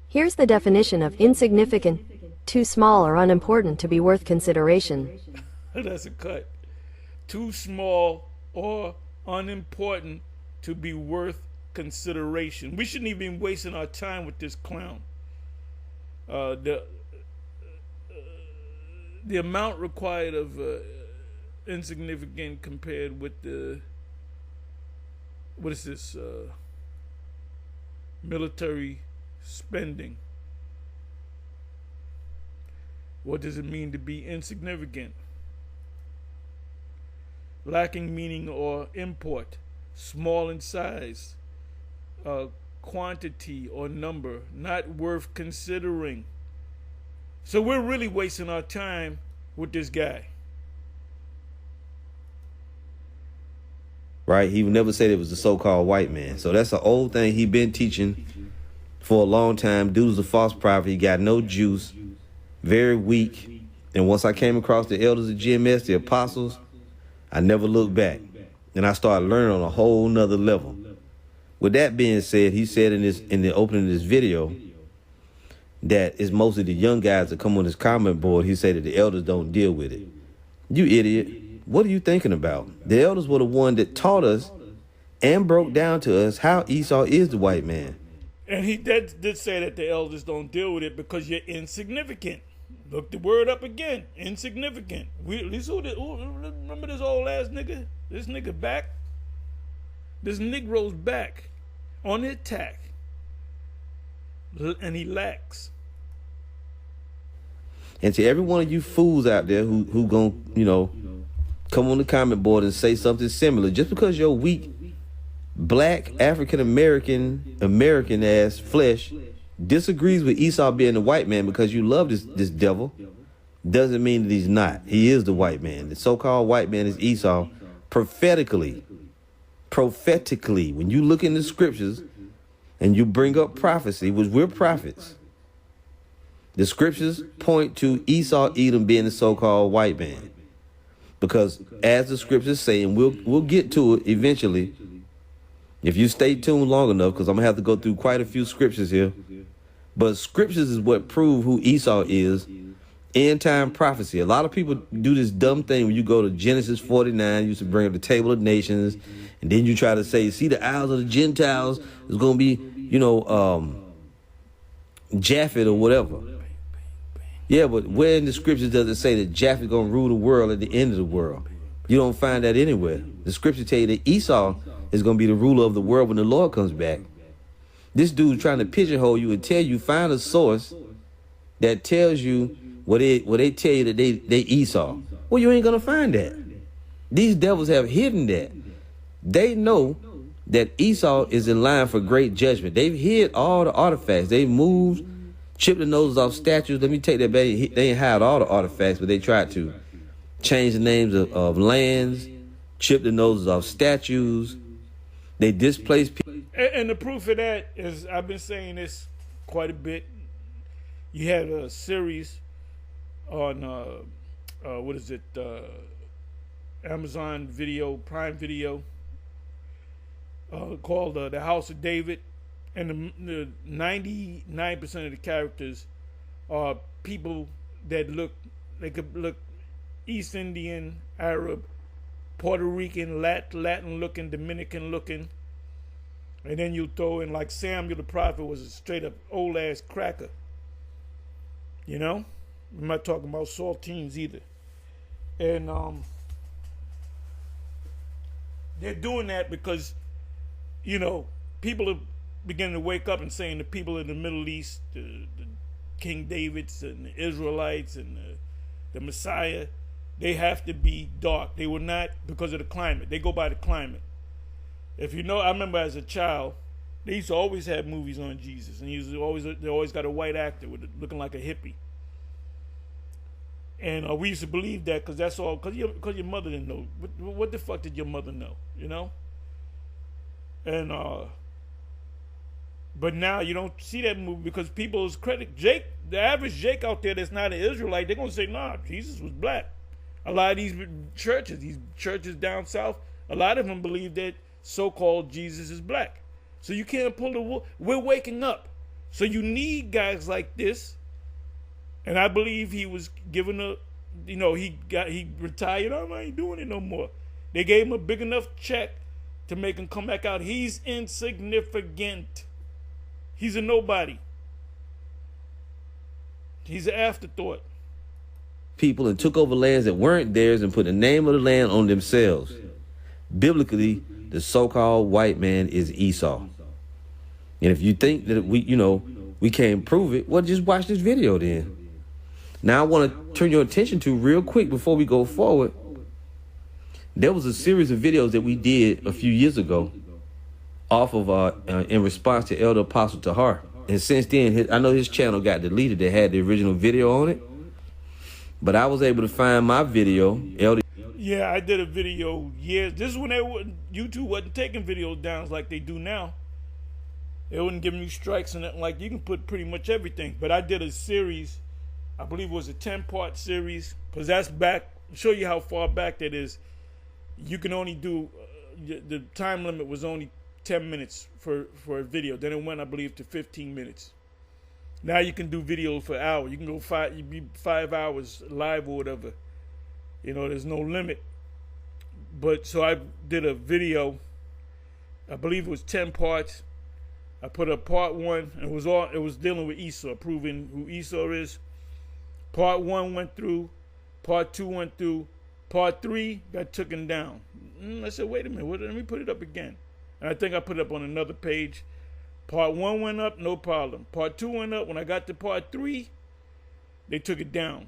Here's the definition of insignificant: too small or unimportant to be worth consideration. That's a cut. Too small or unimportant to be worth consideration. We shouldn't even be wasting our time with this clown. The amount required of insignificant compared with the military spending. What does it mean to be insignificant? Lacking meaning or import, small in size, quantity or number, not worth considering. So we're really wasting our time with this guy. Right? He would never say it was a so-called white man. So that's an old thing he been teaching for a long time. Dude was a false prophet. He got no juice, very weak. And once I came across the elders of GMS, the apostles, I never looked back. And I started learning on a whole nother level. With that being said, he said in the opening of this video that it's mostly the young guys that come on his comment board. He said that the elders don't deal with it. You idiot. What are you thinking about? The elders were the one that taught us and broke down to us how Esau is the white man. And he did say that the elders don't deal with it because you're insignificant. Look the word up again. Insignificant. Remember this old ass nigga? This nigga back. This Negro's back on the attack. And he lacks. And to every one of you fools out there who gonna, come on the comment board and say something similar, just because your weak, black, American ass flesh disagrees with Esau being the white man because you love this devil, doesn't mean that he's not. He is the white man. The so-called white man is Esau. Prophetically, when you look in the scriptures and you bring up prophecy, which we're prophets, the scriptures point to Esau, Edom being the so-called white man. Because as the scriptures say, and we'll get to it eventually, if you stay tuned long enough, because I'm going to have to go through quite a few scriptures here. But scriptures is what prove who Esau is. End time prophecy. A lot of people do this dumb thing when you go to Genesis 49, you used to bring up the table of nations, and then you try to say, see, the isles of the Gentiles is going to be, Japhet or whatever. Yeah, but where in the scriptures does it say that Japhet is going to rule the world at the end of the world? You don't find that anywhere. The scripture tell you that Esau is going to be the ruler of the world when the Lord comes back. This dude's trying to pigeonhole you and tell you, find a source that tells you what they tell you that they Esau. Well, you ain't going to find that. These devils have hidden that. They know that Esau is in line for great judgment. They've hid all the artifacts. They've moved, chipped the noses off statues. Let me take that back. They ain't hide all the artifacts, but they tried to change the names of lands, chip the noses off statues. They displaced people. And the proof of that is, I've been saying this quite a bit. You had a series on, Amazon Video, Prime Video, called The House of David. And the 99% of the characters are people that they could look East Indian, Arab, Puerto Rican, Latin looking, Dominican looking. And then you throw in like Samuel the prophet was a straight up old ass cracker. I'm not talking about saltines either. And they're doing that because, people are beginning to wake up and saying the people in the Middle East, the King Davids and the Israelites and the Messiah, they have to be dark. They were not because of the climate. They go by the climate. If I remember as a child, they used to always have movies on Jesus, and they always got a white actor looking like a hippie. And we used to believe that because that's all, because your mother didn't know. What the fuck did your mother know, And but now you don't see that movie because people's the average Jake out there that's not an Israelite, they're going to say, nah, Jesus was black. A lot of these churches down south, a lot of them believe that so-called Jesus is black. So you can't pull the wool. We're waking up. So you need guys like this. And I believe he was given he retired. I ain't doing it no more. They gave him a big enough check to make him come back out. He's insignificant. He's a nobody. He's an afterthought. People and took over lands that weren't theirs and put the name of the land on themselves. Biblically, the so-called white man is Esau. And if you think that we can't prove it, well, just watch this video then. Now I want to turn your attention to real quick before we go forward. There was a series of videos that we did a few years ago off of in response to Elder Apostle Tahar. And since then, I know his channel got deleted. They had the original video on it. But I was able to find my video. Yeah, I did a video years. This is when YouTube wasn't taking videos down like they do now. They wouldn't give you strikes and nothing. Like, you can put pretty much everything. But I did a series, I believe it was a 10-part series, because that's back, show you how far back that is. You can only do, the time limit was only 10 minutes for a video. Then it went, I believe, to 15 minutes. Now you can do videos for hours. You can go 5 hours live or whatever. There's no limit. But so I did a video, I believe it was 10 parts. I put up part 1, and it was dealing with Esau, proving who Esau is. Part 1 went through, part 2 went through, part 3 got taken down. I said, wait a minute, let me put it up again. And I think I put it up on another page. Part 1 went up, no problem. Part 2 went up. When I got to part 3, they took it down.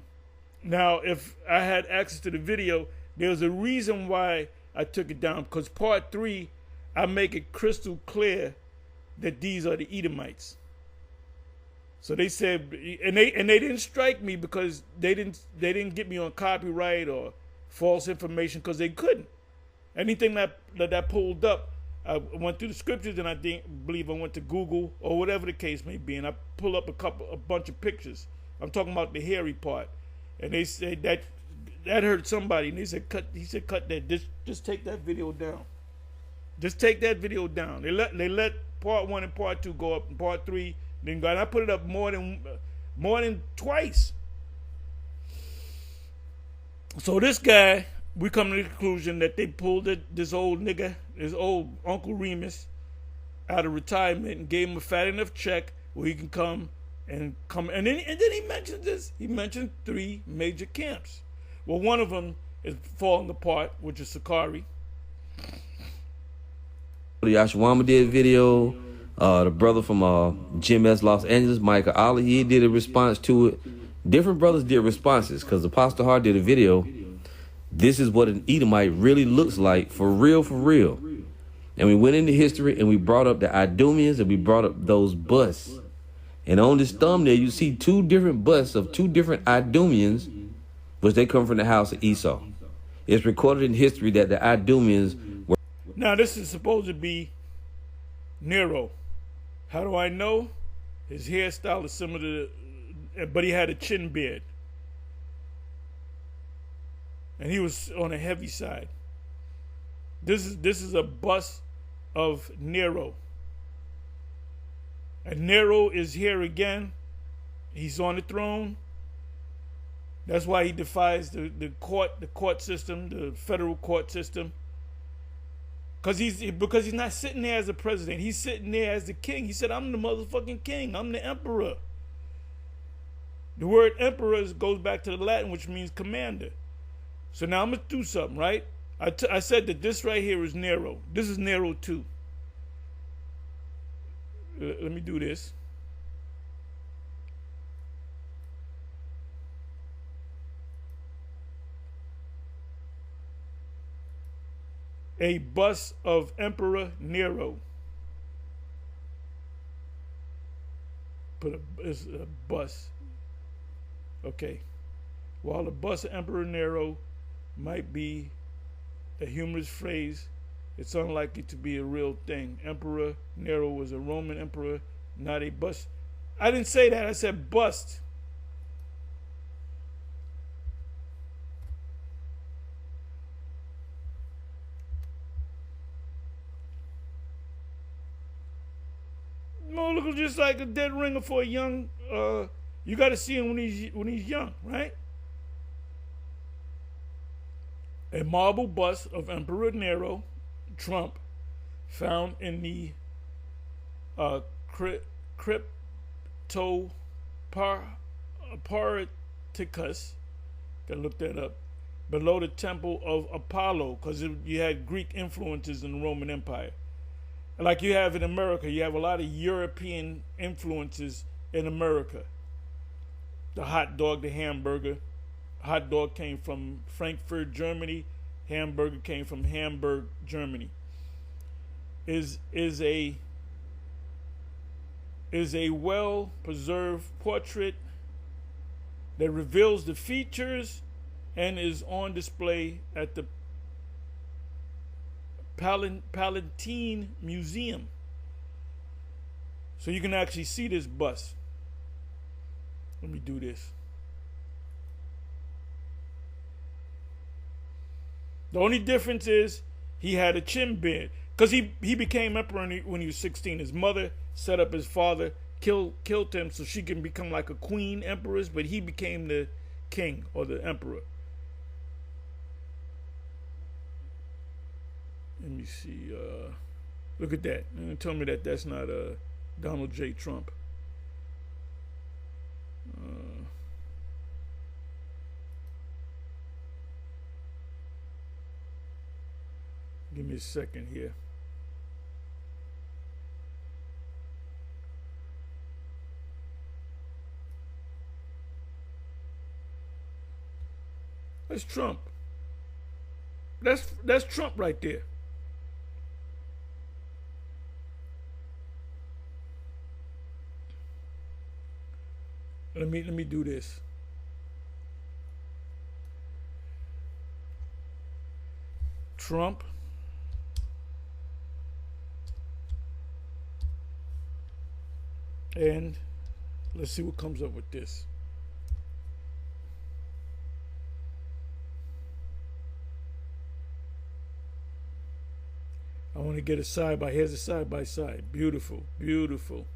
Now, if I had access to the video, there's a reason why I took it down, because part 3, I make it crystal clear that these are the Edomites. So they said, and they didn't strike me because they didn't get me on copyright or false information, because they couldn't. Anything that pulled up, I went through the scriptures, and I believe I went to Google or whatever the case may be, and I pull up a bunch of pictures. I'm talking about the hairy part, and they said that hurt somebody, and they said cut. He said cut that. Just take that video down. Just take that video down. They let part 1 and part 2 go up, and part 3 then go. And I put it up more than twice. So this guy, we come to the conclusion that they pulled this old nigga, this old Uncle Remus, out of retirement and gave him a fat enough check where he can come. And then he mentioned this. He mentioned 3 major camps. Well, one of them is falling apart, which is Sakari. The Yashwama did a video. The brother from Jim S. Los Angeles, Michael Ali, he did a response to it. Different brothers did responses, because Apostle Hart did a video. This is what an Edomite really looks like, for real, for real. And we went into history, and we brought up the Idumeans, and we brought up those busts. And on this thumbnail, you see 2 different busts of 2 different Idumeans, which they come from the house of Esau. It's recorded in history that the Idumeans were... Now, this is supposed to be Nero. How do I know? His hairstyle is similar to, but he had a chin beard. And he was on the heavy side. This is a bust of Nero. And Nero is here again. He's on the throne. That's why he defies the court system, the federal court system. Because he's not sitting there as a president. He's sitting there as the king. He said, I'm the motherfucking king. I'm the emperor. The word emperor goes back to the Latin, which means commander. So now I'm going to do something, right? I said that this right here is Nero. This is Nero 2. Let me do this. A bust of Emperor Nero. It's a bust. Okay. While the bust of Emperor Nero might be a humorous phrase, it's unlikely to be a real thing. Emperor Nero was a Roman emperor, not a bust. I didn't say that. I said bust. No, look just like a dead ringer for a young. You got to see him when he's young, right? A marble bust of Emperor Nero, Trump, found in the Cryptoparticus. Gotta look that up. Below the temple of Apollo, because you had Greek influences in the Roman Empire. Like you have in America, you have a lot of European influences in America. The hot dog, the hamburger. Hot dog came from Frankfurt, Germany. Hamburger came from Hamburg, Germany. Is a well-preserved portrait that reveals the features and is on display at the Palatine Museum. So you can actually see this bust. Let me do this. The only difference is he had a chin beard. Because he became emperor when he was 16. His mother set up his father, killed him so she can become like a queen empress, but he became the king or the emperor. Let me see. Look at that. And tell me that that's not Donald J. Trump. Give me a second here. That's Trump. That's Trump right there. Let me do this. Trump. And let's see what comes up with this. I want to get a side by. Here's a side by side. Beautiful, beautiful.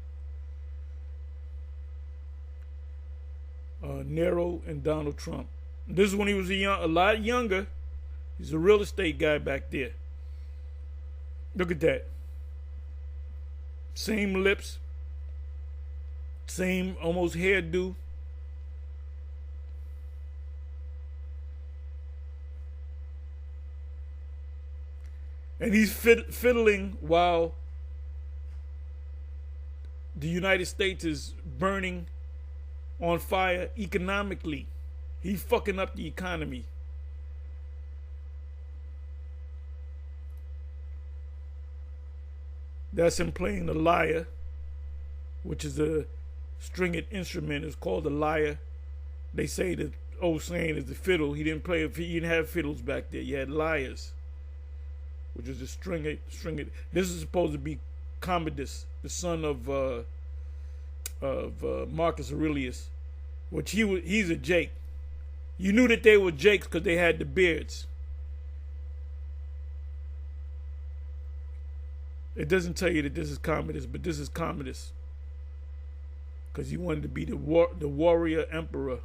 Nero and Donald Trump. This is when he was a lot younger. He's a real estate guy back there. Look at that. Same lips. Same almost hairdo. And he's fiddling while the United States is burning on fire economically. He's fucking up the economy. That's him playing the lyre, which is a stringed instrument. It's called the lyre. They say the old saying is the fiddle. He didn't play. He didn't have fiddles back there. You had lyres, which is a stringed. This is supposed to be Commodus, the son of Marcus Aurelius, which he's a Jake. You knew that they were Jakes because they had the beards. It doesn't tell you that this is Commodus, but this is Commodus because he wanted to be the warrior emperor.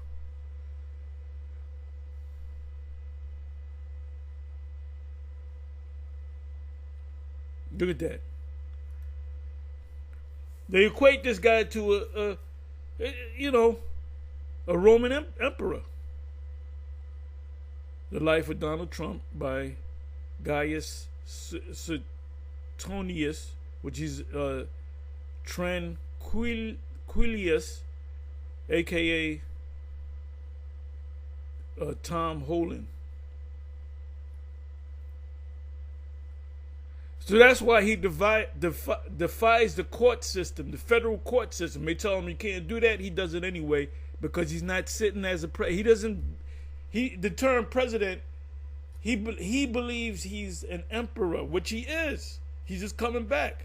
Look at that. They equate this guy to a Roman emperor. The Life of Donald Trump by Gaius Suetonius, which is Tranquilius, aka Tom Holland. So that's why he defies the court system, the federal court system. They tell him he can't do that. He does it anyway because he's not sitting as a president. The term president, he believes he's an emperor, which he is. He's just coming back.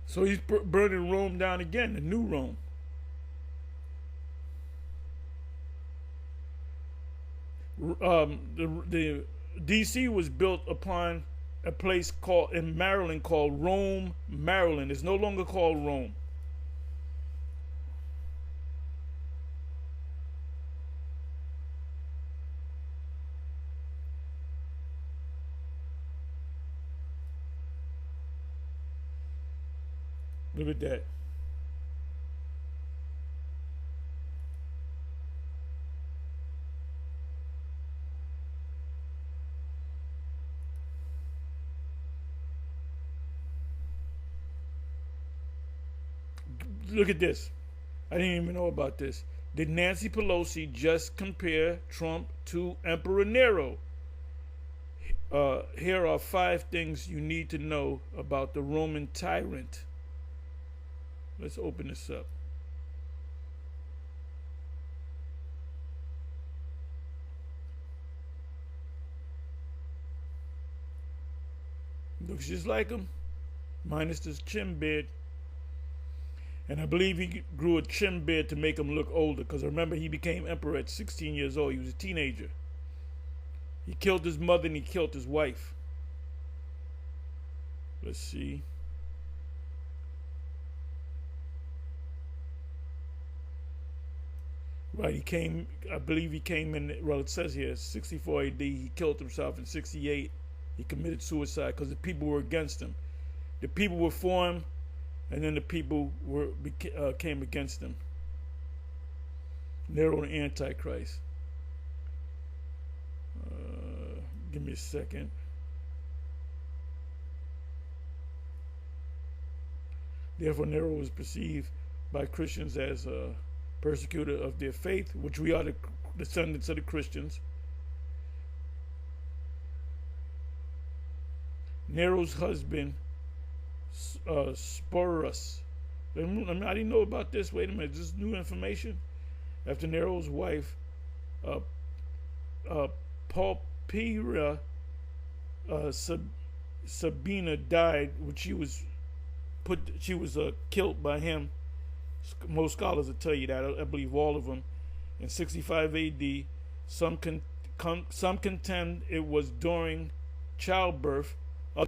So he's burning Rome down again, the new Rome. The D.C. was built upon a place in Maryland called Rome, Maryland. It's no longer called Rome. Look at that. Look at this. I didn't even know about this. Did Nancy Pelosi just compare Trump to Emperor Nero? Here are 5 things you need to know about the Roman tyrant. Let's open this up. Looks just like him, minus this chin beard. And I believe he grew a chin beard to make him look older, because I remember he became emperor at 16 years old. He was a teenager. He killed his mother and he killed his wife. Let's see. Right, I believe he came in, well, it says here, 64 AD. He killed himself in 68. He committed suicide because the people were against him. The people were for him, and then the people came against him. Nero the Antichrist. Give me a second. Therefore, Nero was perceived by Christians as a persecutor of their faith, which we are the descendants of the Christians. Nero's husband, Sporus. I didn't know about this. Wait a minute, this is new information. After Nero's wife, Pulpira Sabina died, which she was killed by him. Most scholars will tell you that. I believe all of them. In 65 A.D., some contend it was during childbirth.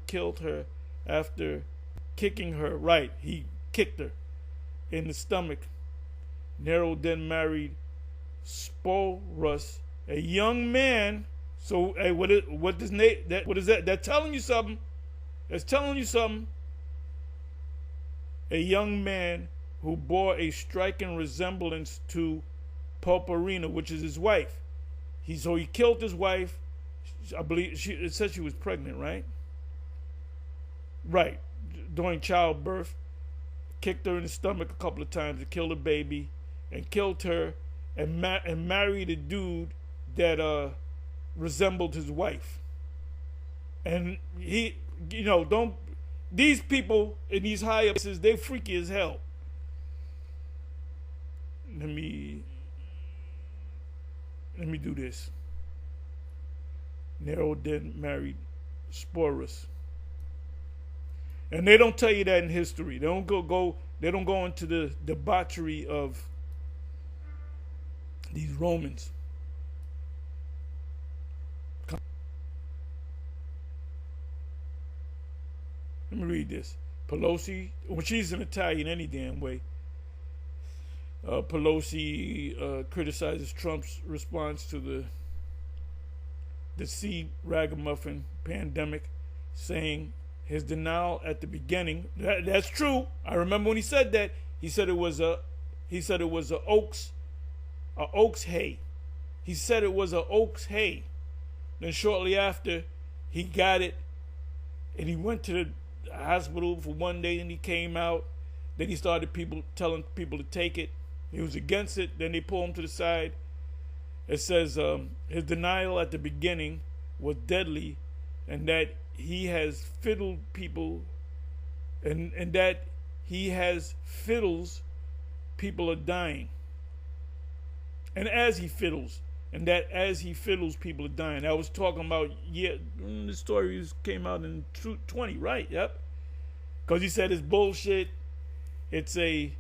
Killed her after kicking her. Right, he kicked her in the stomach. Nero then married Sporus, a young man. So, hey, what is that? That's telling you something. That's telling you something. A young man who bore a striking resemblance to Pulperina, which is his wife. He killed his wife. I believe it said she was pregnant, right? Right. During childbirth, kicked her in the stomach a couple of times to kill the baby, and killed her, and married a dude that resembled his wife. And he, these people in these high places, they freaky as hell. Let me do this. Nero then married Sporus. And they don't tell you that in history. They don't they don't go into the debauchery of these Romans. Let me read this. Pelosi, well, she's an Italian any damn way. Pelosi criticizes Trump's response to the seed ragamuffin pandemic, saying his denial at the beginning. That's true. I remember when he said that. He said it was a oaks hay. He said it was a oaks hay. Then shortly after, he got it, and he went to the hospital for one day, and he came out. Then he started telling people to take it. He was against it. Then they pulled him to the side. It says his denial at the beginning was deadly, and that he has fiddled people, and that he has fiddles, people are dying. And as he fiddles, people are dying. I was talking about, the story came out in 20, right? Yep. Because he said it's bullshit. It's a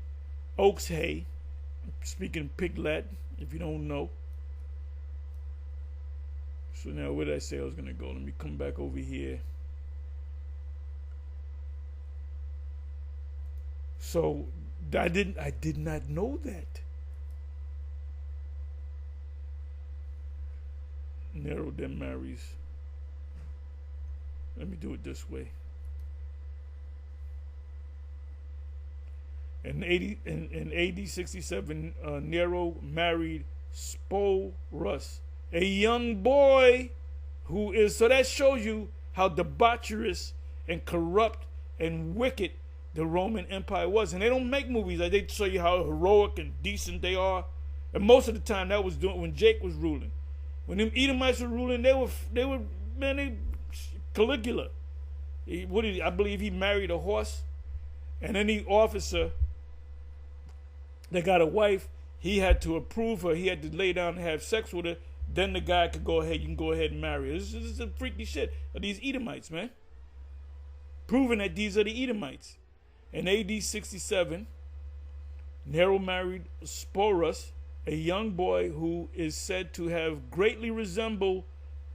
oaks hay. Speaking piglet, if you don't know. So now where did I say I was going to go? Let me come back over here. So I did not know that. Nero then marries. Let me do it this way. In AD 67, Nero married Sporus, a young boy who is, so that shows you how debaucherous and corrupt and wicked the Roman Empire was. And they don't make movies like they show you how heroic and decent they are. And most of the time that was doing when Jake was ruling. When them Edomites were ruling, they were Caligula. I believe he married a horse, and any officer that got a wife, he had to approve her. He had to lay down and have sex with her. Then the guy could go ahead. You can go ahead and marry her. This is some freaky shit of these Edomites, man. Proving that these are the Edomites. In AD 67, Nero married Sporus, a young boy who is said to have greatly resembled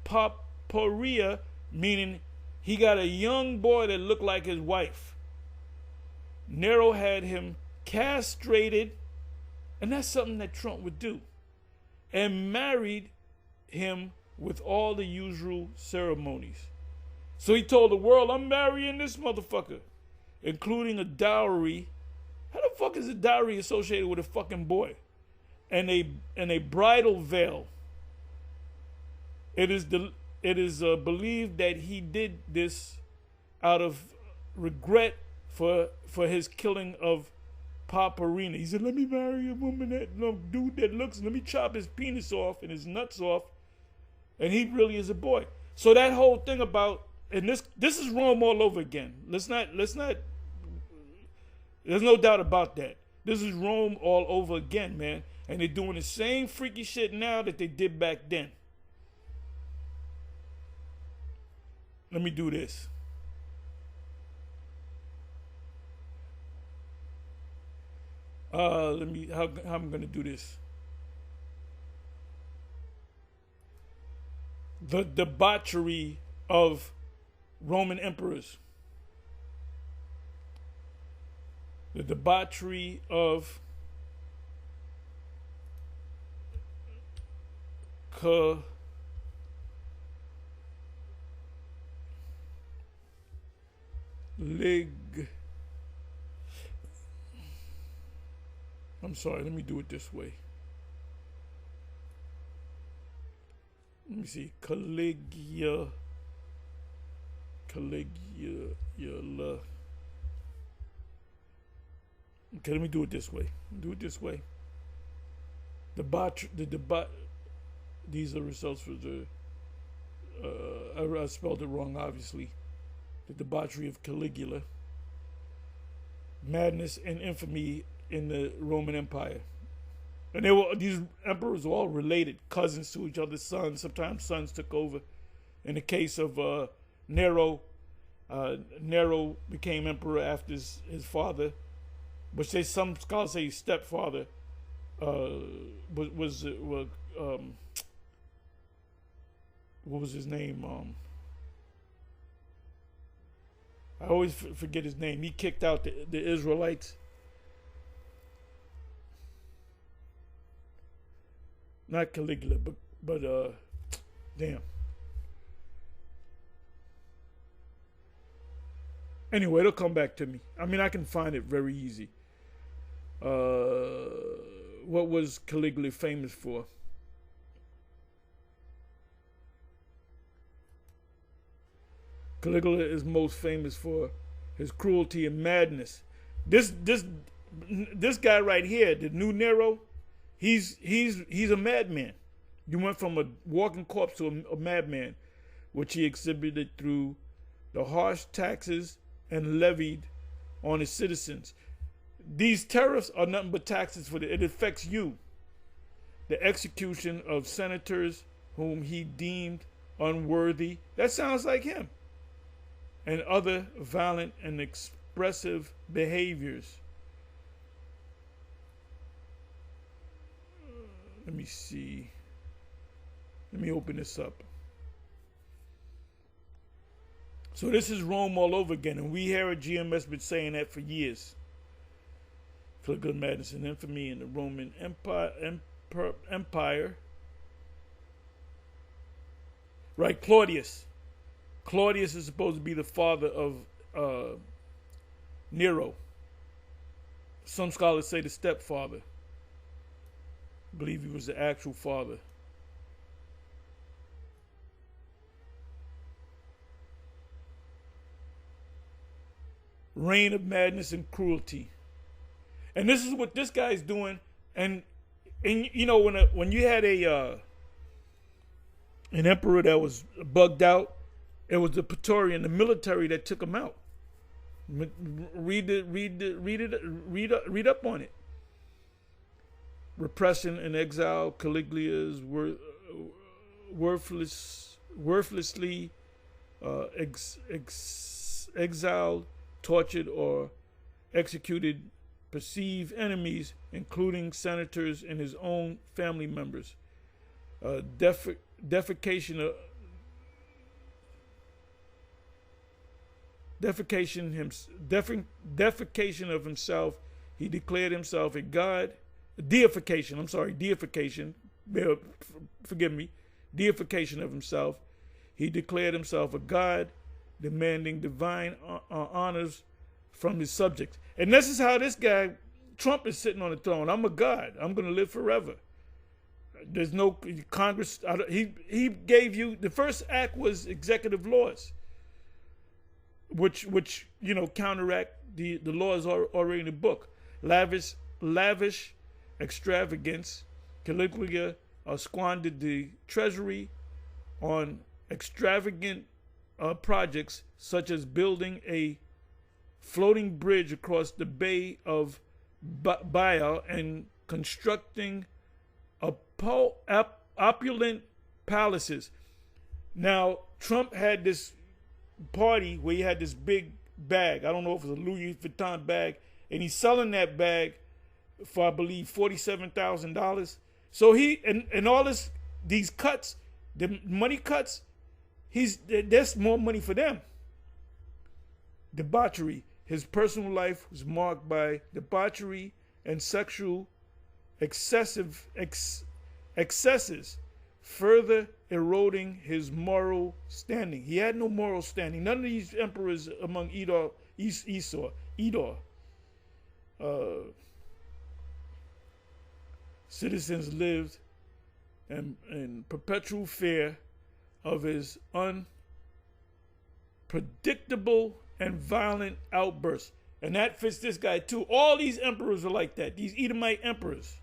Paporia, meaning he got a young boy that looked like his wife. Nero had him castrated, and that's something that Trump would do, and married him with all the usual ceremonies. So he told the world, I'm marrying this motherfucker. including a dowry. How the fuck is a dowry associated with a fucking boy? And a bridal veil. It is believed that he did this out of regret for his killing of Paparina. He said, "Let me marry a woman dude that looks. Let me chop his penis off and his nuts off." And he really is a boy. So that whole thing about, and this is Rome all over again. Let's not. There's no doubt about that. This is Rome all over again, man. And they're doing the same freaky shit now that they did back then. Let me do this. How I'm gonna do this. The debauchery of Roman emperors. The debauchery of I'm sorry, let me do it this way. Let me see. Caligula. Okay, let me do it this way. These are results for the, I spelled it wrong, obviously. The debauchery of Caligula. Madness and infamy in the Roman Empire. And these emperors were all related, cousins to each other's sons. Sometimes sons took over. In the case of Nero, Nero became emperor after his father, which some scholars say his stepfather what was his name? I always forget his name. He kicked out the Israelites. Not Caligula, but damn. Anyway, it'll come back to me. I mean, I can find it very easy. What was Caligula famous for? Caligula is most famous for his cruelty and madness. This guy right here, the new Nero, he's a madman. You went from a walking corpse to a madman, which he exhibited through the harsh taxes and levied on his citizens. These tariffs are nothing but taxes it affects you. The execution of senators whom he deemed unworthy. That sounds like him. And other violent and expressive behaviors. Let me see. Let me open this up. So this is Rome all over again, and we here at GMS been saying that for years. Caligula, madness and infamy in the Roman Empire. Right, Claudius. Claudius is supposed to be the father of Nero. Some scholars say the stepfather. I believe he was the actual father. Reign of madness and cruelty. And this is what this guy's doing. And you know, when you had an emperor that was bugged out, it was the Praetorian, the military, that took him out. Read up on it. Repression and exile. Caligula's worthlessly exiled, tortured, or executed perceived enemies, including senators and his own family members. Defecation of himself. He declared himself a god. Deification. Forgive me. Deification of himself. He declared himself a god, demanding divine honors from his subjects. And this is how this guy, Trump, is sitting on the throne. I'm a god. I'm going to live forever. There's no Congress. He gave you, the first act was executive laws, which counteract the laws already in the book. Lavish extravagance, Caligula squandered the treasury on extravagant projects such as building a floating bridge across the Bay of Baal and constructing opulent palaces. Now, Trump had this party where he had this big bag. I don't know if it was a Louis Vuitton bag, and he's selling that bag for, I believe, $47,000. So he and all these cuts, the money cuts, there's more money for them. Debauchery. His personal life was marked by debauchery and sexual excesses, further eroding his moral standing. He had no moral standing. None of these emperors among Esau, citizens lived in perpetual fear of his unpredictable and violent outbursts. And that fits this guy too. All these emperors are like that. These Edomite emperors.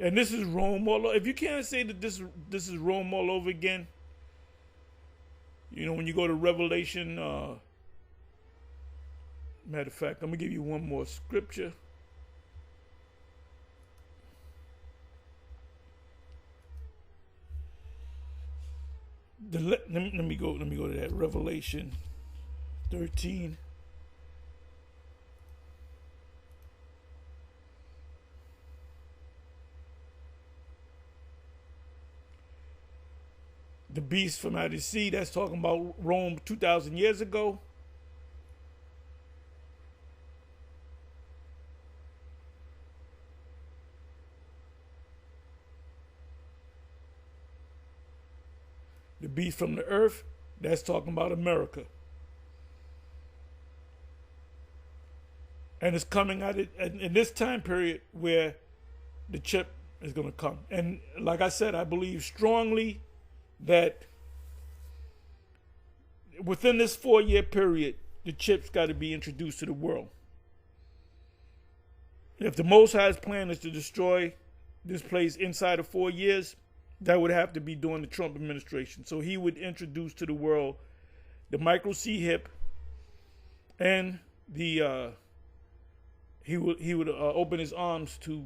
And this is Rome all over. If you can't say that this is Rome all over again, when you go to Revelation, matter of fact, I'm going to give you one more scripture. Let me go to that Revelation 13. The beast from out of the sea, that's talking about Rome 2,000 years ago. The beast from the earth, that's talking about America. And it's coming out in this time period where the chip is going to come. And like I said, I believe strongly that within this 4-year period, the chip's got to be introduced to the world. If the Most High's plan is to destroy this place inside of 4 years, that would have to be during the Trump administration. So he would introduce to the world the micro C hip, and he would open his arms to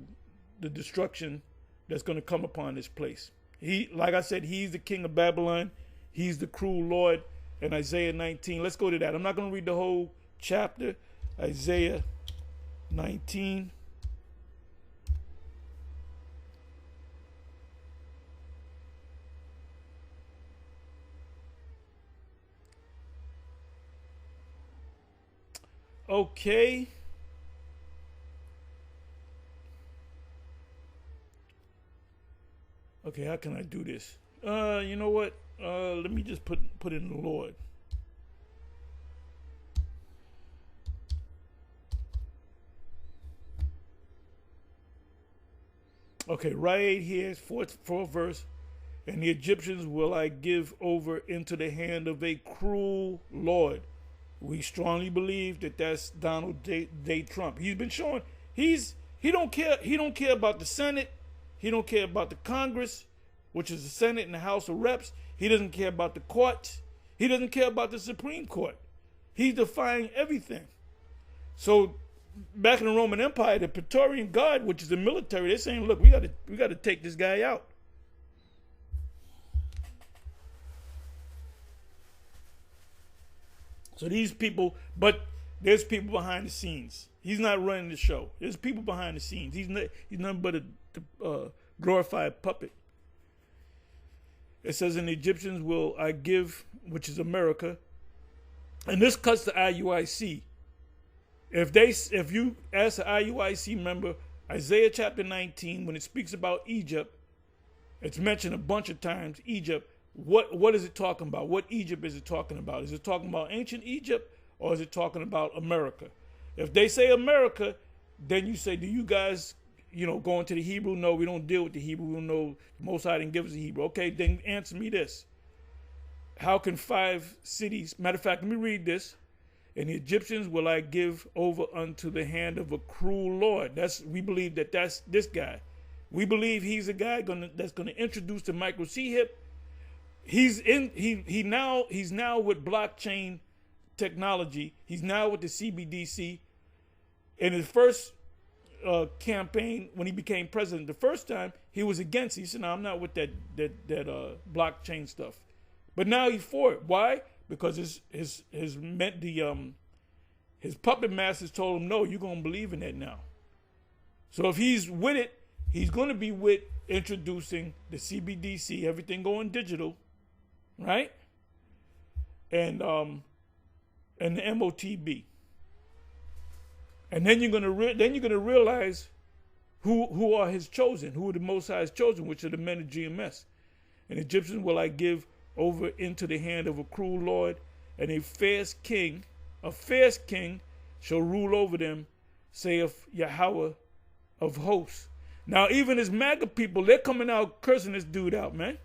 the destruction that's going to come upon this place. Like I said, he's the king of Babylon. He's the cruel Lord in Isaiah 19. Let's go to that. I'm not going to read the whole chapter. Isaiah 19. Okay. Okay, how can I do this? You know what? Let me just put in the Lord. Okay, right here, fourth verse. And the Egyptians will I give over into the hand of a cruel Lord. We strongly believe that that's Donald J. Trump. He's been showing he don't care. He don't care about the Senate. He don't care about the Congress, which is the Senate and the House of Reps. He doesn't care about the courts. He doesn't care about the Supreme Court. He's defying everything. So back in the Roman Empire, the Praetorian Guard, which is the military, they're saying, look, we got to take this guy out. So these people, but there's people behind the scenes. He's not running the show. There's people behind the scenes. He's nothing but a glorified puppet. It says, "And the Egyptians will I give," which is America, and this cuts the IUIC. If you ask an IUIC member, Isaiah chapter 19, when it speaks about Egypt, it's mentioned a bunch of times. Egypt, what is it talking about? What Egypt is it talking about? Is it talking about ancient Egypt, or is it talking about America? If they say America, then you say, do you guys, go into the Hebrew? No, we don't deal with the Hebrew. We don't know. Most High didn't give us the Hebrew. Okay, then answer me this. How can 5 cities, matter of fact, let me read this. And the Egyptians will I give over unto the hand of a cruel Lord. We believe that's this guy. We believe he's a guy that's gonna introduce the micro chip. He's now with blockchain technology. He's now with the CBDC. In his first campaign, when he became president, the first time he was against it. He said, "No, I'm not with that blockchain stuff." But now he's for it. Why? Because his puppet masters told him, "No, you're gonna believe in that now." So if he's with it, he's gonna be with introducing the CBDC, everything going digital, right? And the MOTB. And then you're gonna realize who are his chosen, who are the Most High's chosen, which are the men of GMS. And Egyptians will I give over into the hand of a cruel Lord, and a fierce king shall rule over them, saith Yahweh of hosts. Now even his MAGA people, they're coming out cursing this dude out, man.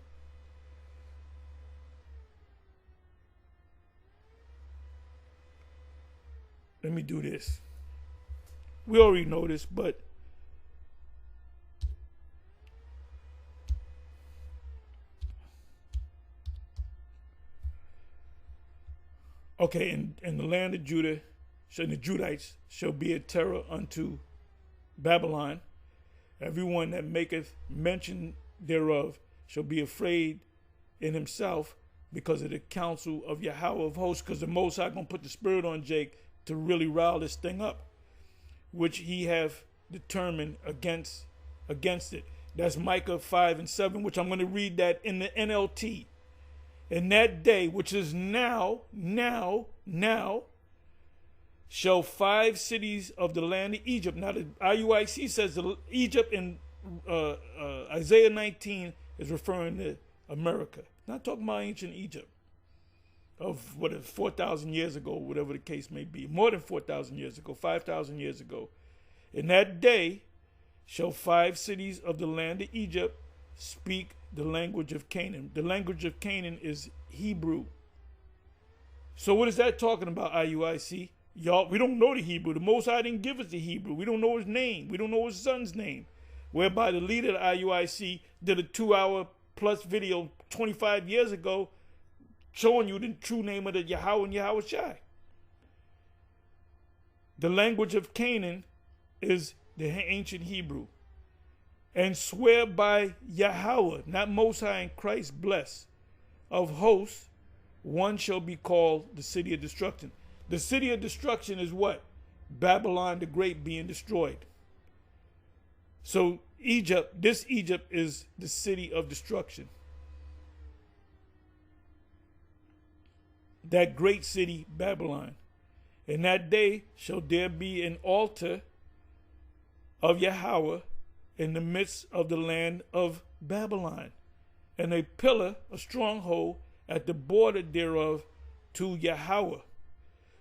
Let me do this. We already know this, but okay, in the land of Judah, and the Judites shall be a terror unto Babylon. Everyone that maketh mention thereof shall be afraid in himself because of the counsel of Yahweh of hosts, because the Most High gonna put the spirit on Jake to really rile this thing up, which he have determined against it. That's Micah 5:7, which I'm going to read that in the NLT. In that day, which is now, shall 5 cities of the land of Egypt. Now the IUIC says Egypt in Isaiah 19 is referring to America. Not talking about ancient Egypt of 4,000 years ago, whatever the case may be. More than 4,000 years ago, 5,000 years ago. In that day shall 5 cities of the land of Egypt speak the language of Canaan. The language of Canaan is Hebrew. So what is that talking about, IUIC? Y'all, we don't know the Hebrew. The Most High didn't give us the Hebrew. We don't know his name. We don't know his son's name. Whereby the leader of the IUIC did a 2-hour plus video 25 years ago showing you the true name of the Yahweh and Yahweh Shai. The language of Canaan is the ancient Hebrew. And swear by Yahweh, not Most High and Christ bless, of hosts, one shall be called the city of destruction. The city of destruction is what? Babylon the Great being destroyed. So Egypt, this Egypt is the city of destruction. That great city, Babylon. In that day shall there be an altar of Yahweh in the midst of the land of Babylon, and a pillar, a stronghold, at the border thereof to Yahweh.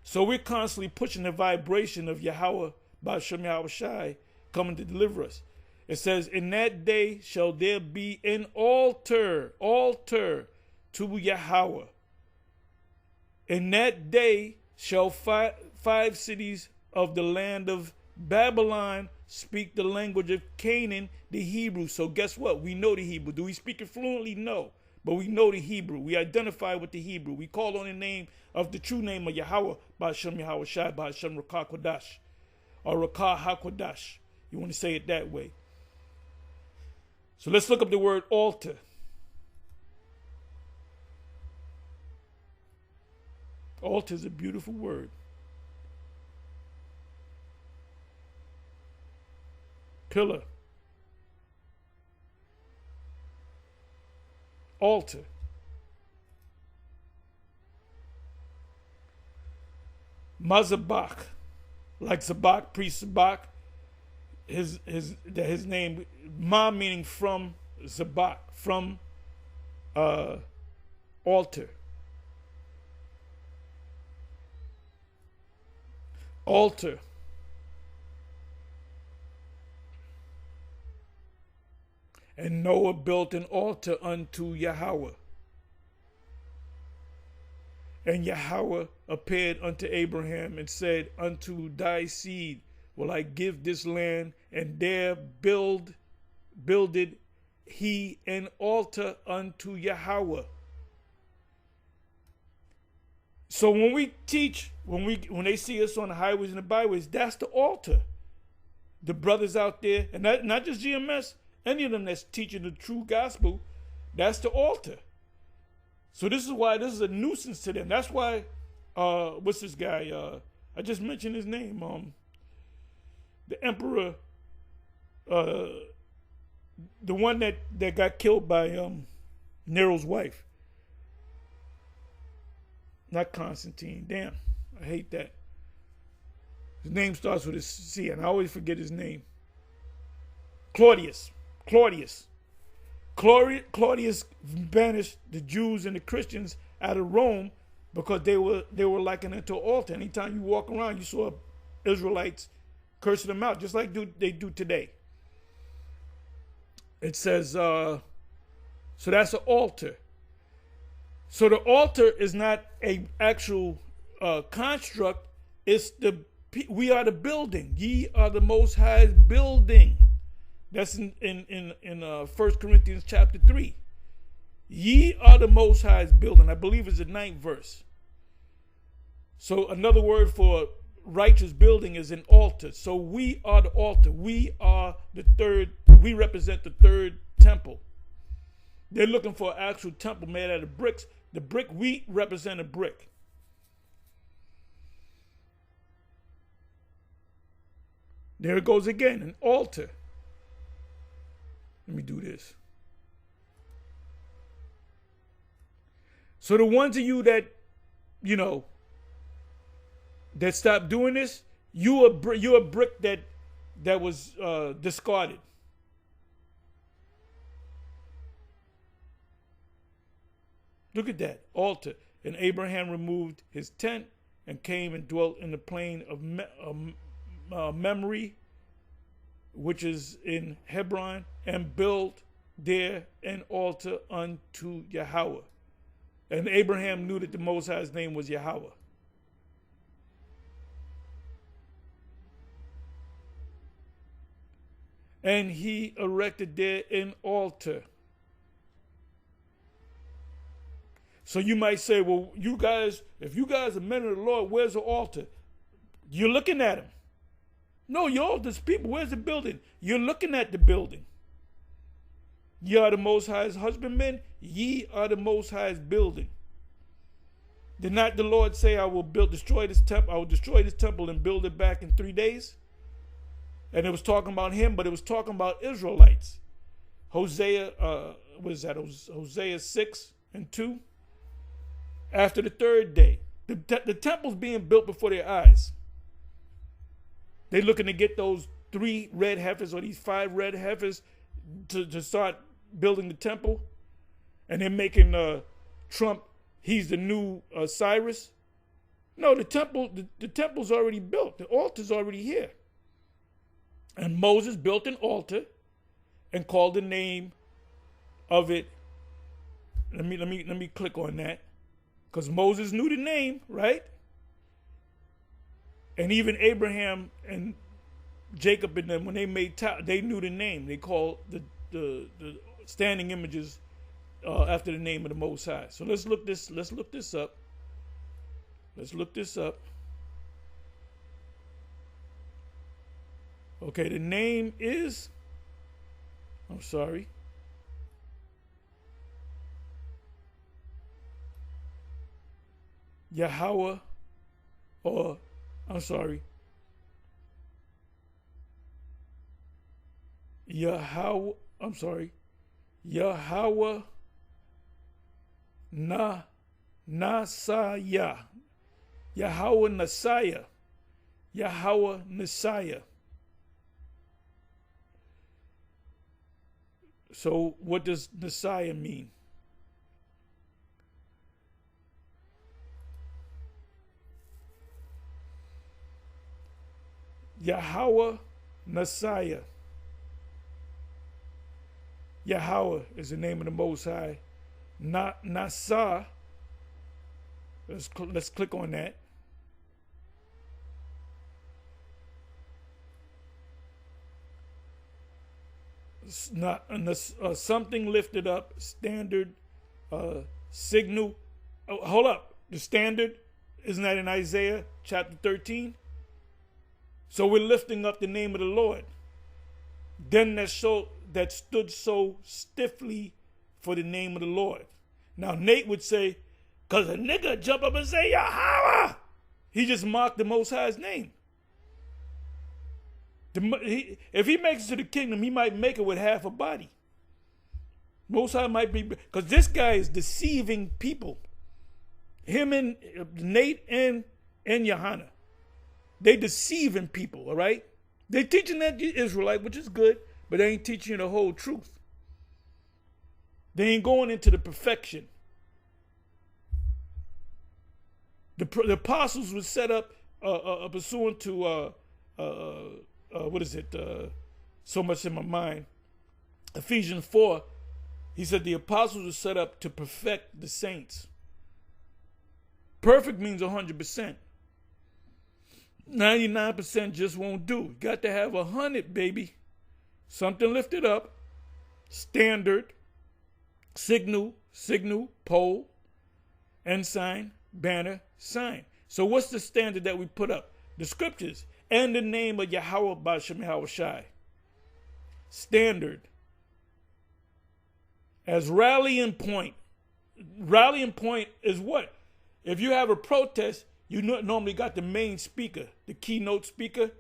So we're constantly pushing the vibration of Yahweh, Ba'ashem Yahweh Shai, coming to deliver us. It says, in that day shall there be an altar to Yahweh. In that day shall 5 cities of the land of Babylon speak the language of Canaan, the Hebrew. So guess what? We know the Hebrew. Do we speak it fluently? No. But we know the Hebrew. We identify with the Hebrew. We call on the name of the true name of Yahweh, Ba'ashem Yahweh Shai, Ba'ashem Rakah Kodash, or Rakah HaKodash. You want to say it that way. So let's look up the word altar. Altar is a beautiful word. Pillar. Altar. Mazabak. Like Zabak, priest Zabak. His name, Ma meaning from Zabak, from Altar. Altar. And Noah built an altar unto Yahweh. And Yahweh appeared unto Abraham and said, unto thy seed will I give this land, and there builded he an altar unto Yahweh. So when we teach, when they see us on the highways and the byways, that's the altar. The brothers out there, and not just GMS, any of them that's teaching the true gospel, that's the altar. So this is why this is a nuisance to them. That's why, what's this guy? I just mentioned his name. The emperor, the one that got killed by Nero's wife. Not Constantine. Damn, I hate that. His name starts with a C, and I always forget his name. Claudius banished the Jews and the Christians out of Rome because they were likened unto an altar. Anytime you walk around, you saw Israelites cursing them out, just like they do today. It says, so that's an altar. So the altar is not an actual construct. It's we are the building. Ye are the Most High's building. That's in 1 Corinthians chapter 3. Ye are the Most High's building. I believe it's the 9th verse. So another word for righteous building is an altar. So we are the altar. We are the third. We represent the third temple. They're looking for an actual temple made out of bricks. The brick, we represent a brick. There it goes again, an altar. Let me do this. So the ones of you that, that stopped doing this, you're a brick that was discarded. Look at that, altar. And Abraham removed his tent and came and dwelt in the plain of Mamre, which is in Hebron, and built there an altar unto Yahweh. And Abraham knew that the Most High's name was Yahweh. And he erected there an altar. So you might say, well, you guys, if you guys are men of the Lord, where's the altar? You're looking at him. No, you're all this people. Where's the building? You're looking at the building. Ye are the Most High's husbandmen. Ye are the Most High's building. Did not the Lord say, I will destroy this temple? I will destroy this temple and build it back in 3 days. And it was talking about him, but it was talking about Israelites. Hosea, what is that? Hosea 6:2. After the third day, the temple's being built before their eyes. They're looking to get those 3 red heifers or these 5 red heifers to start building the temple. And they're making Trump, he's the new Cyrus. No, the temple's already built. The altar's already here. And Moses built an altar and called the name of it. Let me click on that. Because Moses knew the name, right? And even Abraham and Jacob and them, when they made they knew the name. They called the standing images after the name of the Most High. So let's look this up. Let's look this up. Okay, the name is, I'm sorry. Yahweh, or I'm sorry. Yahweh, I'm sorry. Yahweh Nasaya. Yahweh Nasaya. Yahweh Nasaya. So what does Messiah mean? Yahweh Messiah. Yahweh is the name of the Most High. Nasa. Let's click on that. Something lifted up, standard, signal. Oh, hold up. The standard, isn't that in Isaiah chapter 13? So we're lifting up the name of the Lord. Then that stood so stiffly for the name of the Lord. Now Nate would say, because a nigga jump up and say, Yahweh, he just mocked the Most High's name. If he makes it to the kingdom, he might make it with half a body. Most High might be, because this guy is deceiving people. Him and Nate and Johanna. They deceiving people, all right? They teaching that Israelite, which is good, but they ain't teaching you the whole truth. They ain't going into the perfection. The apostles was set up pursuant to what is it? So much in my mind. Ephesians 4, he said the apostles were set up to perfect the saints. Perfect means 100%. 99% just won't do. You got to have 100, baby. Something lifted up, standard, signal, pole, ensign, banner, sign. So what's the standard that we put up? The scriptures and the name of Yahweh B'Shem Yahweh Shai. Standard. As rallying point. Rallying point is what? If you have a protest, you normally got the main speaker, the keynote speaker.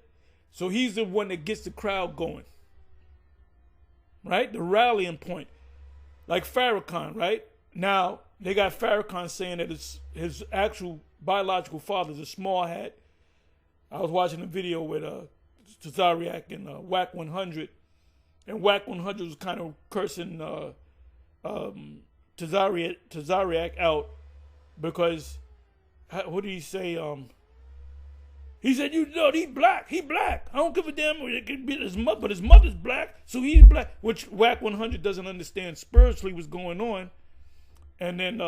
So he's the one that gets the crowd going. Right? The rallying point. Like Farrakhan, right? Now, they got Farrakhan saying that his actual biological father is a small hat. I was watching a video with Tazariak and Whack 100. And Whack 100 was kind of cursing Tazariak out because, what did he say? He said, you know, he black. I don't give a damn. It could be his mother, but his mother's black, so he's black. Which Whack 100 doesn't understand spiritually what's going on. And then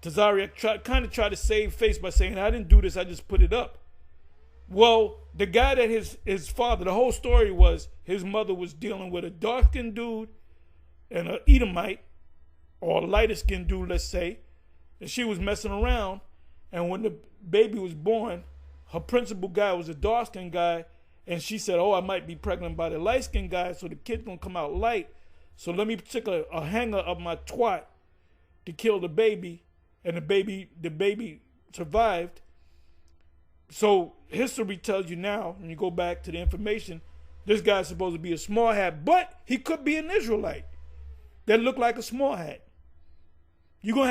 Tazariak tried to save face by saying, I didn't do this, I just put it up. Well, the guy that his father, the whole story was his mother was dealing with a dark-skinned dude and an Edomite, or a lighter-skinned dude, let's say, and she was messing around. And when the baby was born, her principal guy was a dark-skinned guy, and she said, oh, I might be pregnant by the light-skinned guy, so the kid's gonna come out light. So let me stick a hanger of my twat to kill the baby, and the baby survived. So history tells you now, when you go back to the information, this guy's supposed to be a small hat, but he could be an Israelite that look like a small hat. You're gonna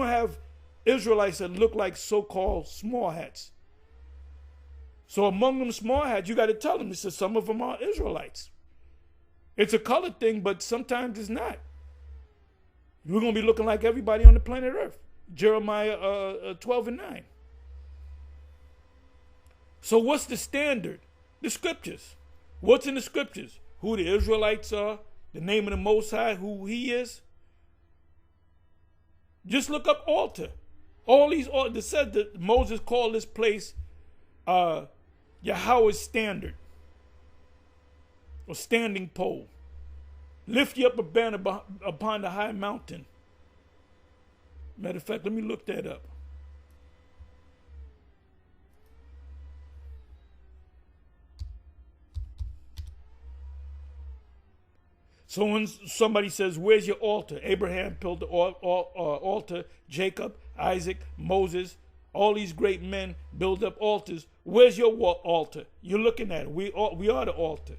have Israelites that look like so-called small hats. So among them small hats, you got to tell them, it says some of them are Israelites. It's a color thing, but sometimes it's not. We're going to be looking like everybody on the planet Earth. Jeremiah 12 and 9. So what's the standard? The scriptures. What's in the scriptures? Who the Israelites are, the name of the Most High, who he is. Just look up altar. All these, it said that Moses called this place Yahweh's standard, or standing pole. Lift you up a banner upon the high mountain. Matter of fact, let me look that up. So when somebody says, where's your altar? Abraham built the altar, Jacob, Isaac, Moses, all these great men build up altars. Where's your altar? You're looking at it. We are the altar.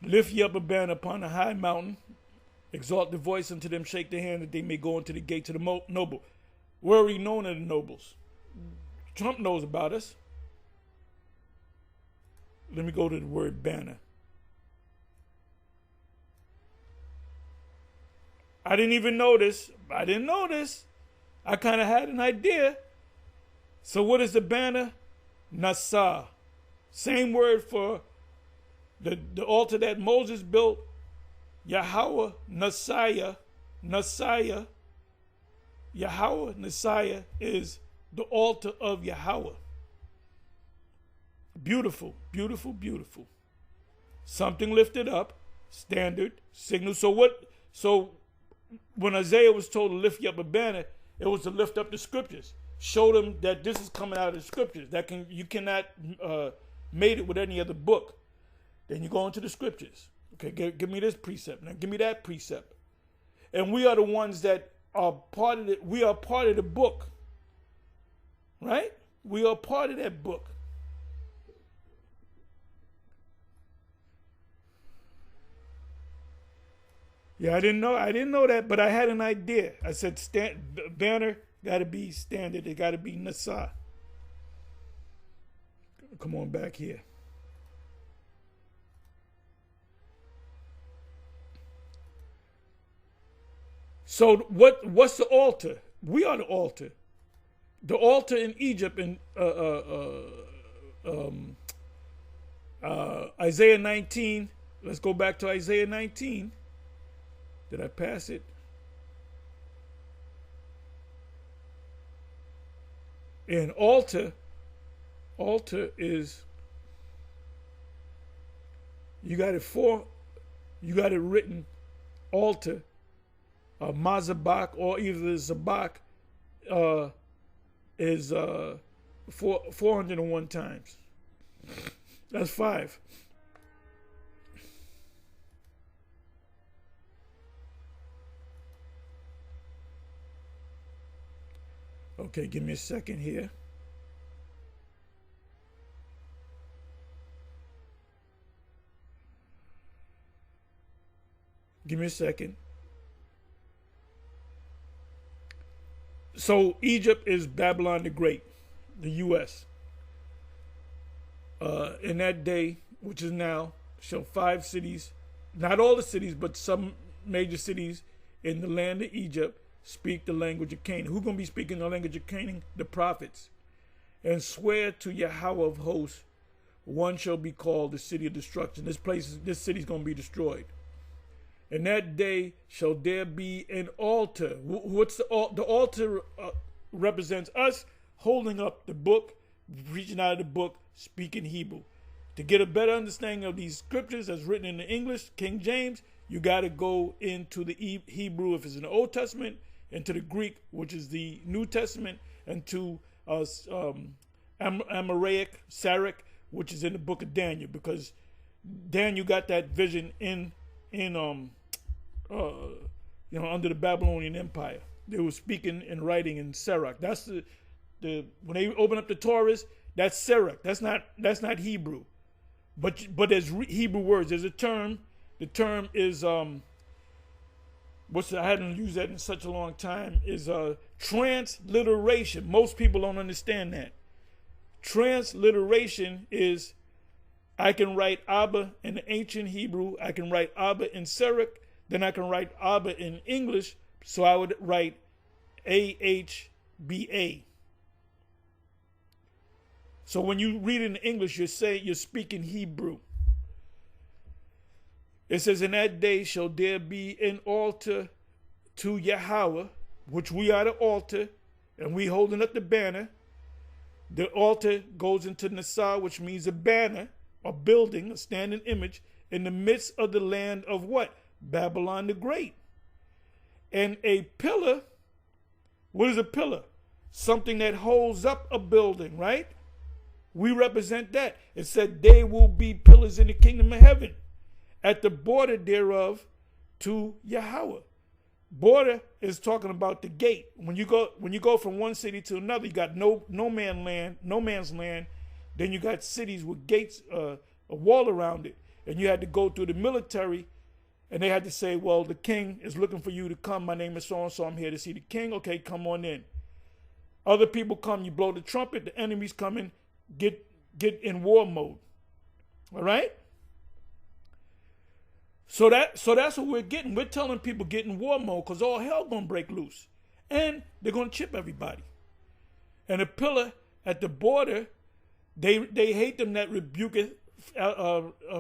Lift ye up a banner upon a high mountain. Exalt the voice unto them, shake their hand, that they may go into the gates of the noble. We're already known as the nobles. Trump knows about us. Let me go to the word banner. I didn't even notice. I didn't notice. I kind of had an idea. So what is the banner? Nasa. Same word for the altar that Moses built. Yahweh, Nasaya. Nasaya. Yahweh, Nasaya is the altar of Yahweh. Beautiful, beautiful, beautiful. Something lifted up, standard, signal. So when Isaiah was told to lift up a banner, it was to lift up the scriptures. Show them that this is coming out of the scriptures. You cannot mate it with any other book. Then you go into the scriptures. Okay, give me this precept. Now give me that precept. And we are the ones that are part of it. We are part of the book. Right? We are part of that book. Yeah, I didn't know that, but I had an idea. I said, banner got to be standard. It got to be Nasa. Come on back here. So what's the altar? We are the altar. The altar in Egypt in Isaiah 19. Let's go back to Isaiah 19. Did I pass it? And altar is, you got it written, altar, Mazabak, or either Zabak, is 401 times. That's 5. Okay, give me a second here. Give me a second. So Egypt is Babylon the Great, the U.S. In that day, which is now, shall 5 cities, not all the cities, but some major cities in the land of Egypt, speak the language of Canaan. Who's going to be speaking the language of Canaan? The prophets. And swear to Yahweh of hosts, one shall be called the city of destruction. This city's going to be destroyed. In that day shall there be an altar. What's the altar? The altar represents us holding up the book, reaching out of the book, speaking Hebrew. To get a better understanding of these scriptures as written in the English, King James, you got to go into the Hebrew if it's in the Old Testament, into the Greek, which is the New Testament, and to Amoraic, Syriac, which is in the book of Daniel, because Daniel got that vision under the Babylonian Empire. They were speaking and writing in Syriac. That's the when they open up the Torah, that's Syriac. That's not Hebrew, but there's Hebrew words. There's a term. The term is I hadn't used that in such a long time. Is transliteration. Most people don't understand that. Transliteration is, I can write Abba in the ancient Hebrew. I can write Abba in Syriac. Then I can write Abba in English. So I would write AHBA. So when you read it in English, you're speaking Hebrew. It says, in that day shall there be an altar to Yahweh, which we are the altar, and we holding up the banner. The altar goes into Nasa, which means a banner, a building, a standing image, in the midst of the land of what? Babylon the Great. And a pillar, what is a pillar? Something that holds up a building, right? We represent that. It said, they will be pillars in the kingdom of heaven, at the border thereof to Yahweh. Border is talking about the gate. When you go from one city to another, you got no man's land. Then you got cities with gates, a wall around it, and you had to go through the military, and they had to say, well, the king is looking for you to come. My name is so and so. I'm here to see the king. Okay, come on in. Other people come. You blow the trumpet. The enemy's coming. Get in war mode. All right. So that's what we're getting. We're telling people get in war mode because all hell gonna break loose, and they're gonna chip everybody. And the pillar at the border, they hate them that rebuketh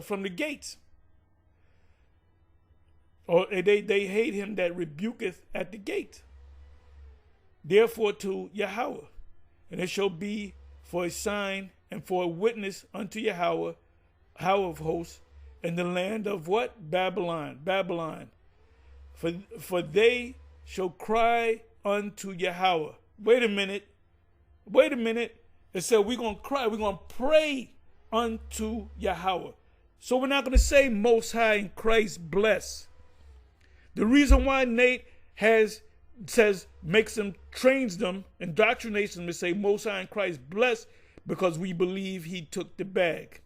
from the gates, or they hate him that rebuketh at the gate. Therefore to Yahweh, and it shall be for a sign and for a witness unto Yahweh, Yahweh of hosts, in the land of what? Babylon. For they shall cry unto Yahweh. Wait a minute. It said we're going to cry. We're going to pray unto Yahweh. So we're not going to say Most High in Christ bless. The reason why Nate trains them, indoctrinates them to say Most High in Christ bless, because we believe he took the bag.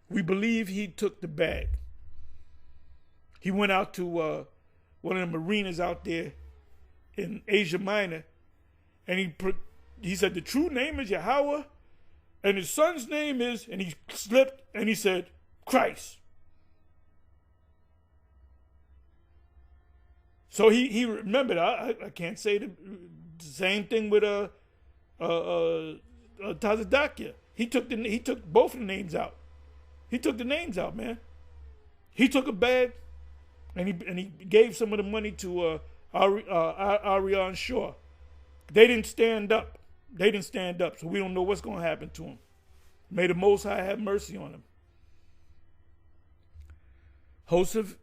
We believe he took the bag. He went out to one of the marinas out there in Asia Minor, and he said the true name is Yahweh, and his son's name is, and he slipped and he said Christ. So he remembered. I can't say the same thing with Tazadakia. He took both of the names out. He took the names out, man. He took a bag, and he gave some of the money to Ariane Shaw. They didn't stand up. So we don't know what's going to happen to him. May the Most High have mercy on him. Host of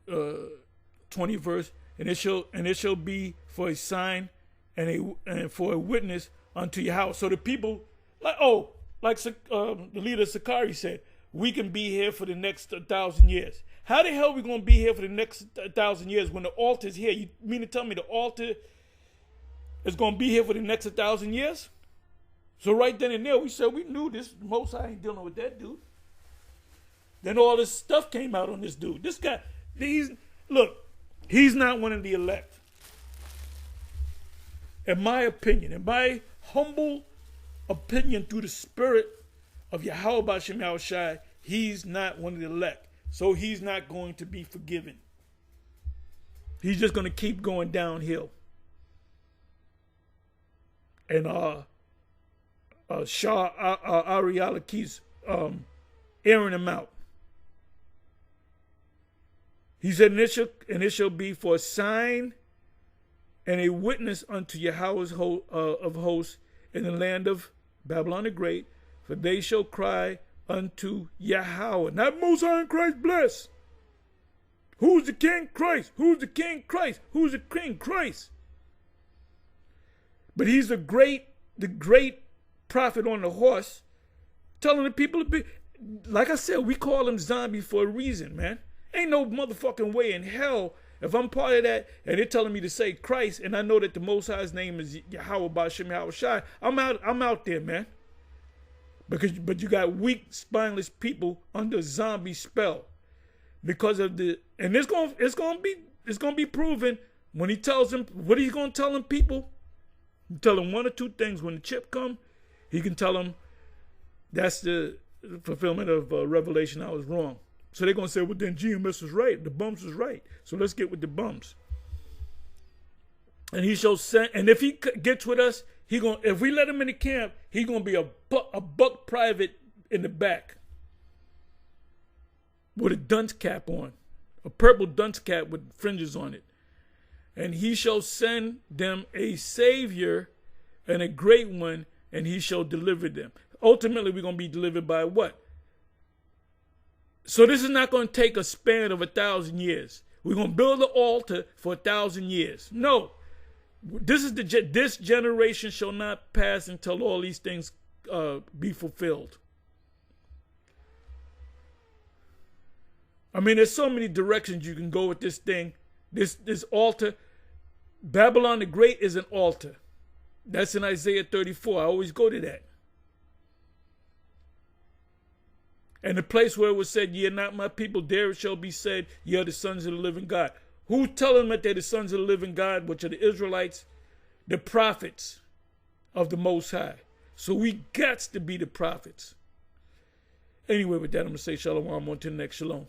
20 verse, and it shall be for a sign and for a witness unto your house. So the people, like the leader Sakari said, we can be here for the next 1,000 years. How the hell are we going to be here for the next 1,000 years when the altar is here? You mean to tell me the altar is going to be here for the next 1,000 years? So right then and there, we said we knew this. Most High ain't dealing with that dude. Then all this stuff came out on this dude. This guy, he's not one of the elect. In my opinion, in my humble opinion through the spirit of Yahweh B'Shem Yahushai, he's not one of the elect. So he's not going to be forgiven. He's just going to keep going downhill. And Shah Ariala keeps airing him out. He said, and it shall be for a sign and a witness unto Yahweh's of hosts in the land of Babylon the Great, for they shall cry unto Yahweh. Not Most High in Christ bless. Who's the King? Christ. Who's the King? Christ. Who's the King? Christ. But he's the great prophet on the horse, telling the people to be, like I said, we call him zombie for a reason, man. Ain't no motherfucking way in hell if I'm part of that and they're telling me to say Christ and I know that the Most High's name is Yahweh B'Shem Yahushai, I'm out there, man. But you got weak, spineless people under zombie spell because of and it's gonna be proven when he tells them what he's gonna tell them people. You tell them one or two things. When the chip come, he can tell them that's the fulfillment of Revelation. I was wrong. So they're going to say, well, then GMS was right. The bums was right. So let's get with the bums. And he shall send, and if he gets with us, if we let him in the camp, he's going to be a buck private in the back with a dunce cap on, a purple dunce cap with fringes on it. And he shall send them a savior and a great one, and he shall deliver them. Ultimately, we're going to be delivered by what? So this is not going to take a span of 1,000 years. We're going to build an altar for 1,000 years. No. This generation shall not pass until all these things be fulfilled. I mean, there's so many directions you can go with this thing. This altar. Babylon the Great is an altar. That's in Isaiah 34. I always go to that. And the place where it was said, ye are not my people, there it shall be said, ye are the sons of the living God. Who's telling them that they're the sons of the living God, which are the Israelites? The prophets of the Most High. So we got to be the prophets. Anyway, with that, I'm going to say shalom. On to the next shalom.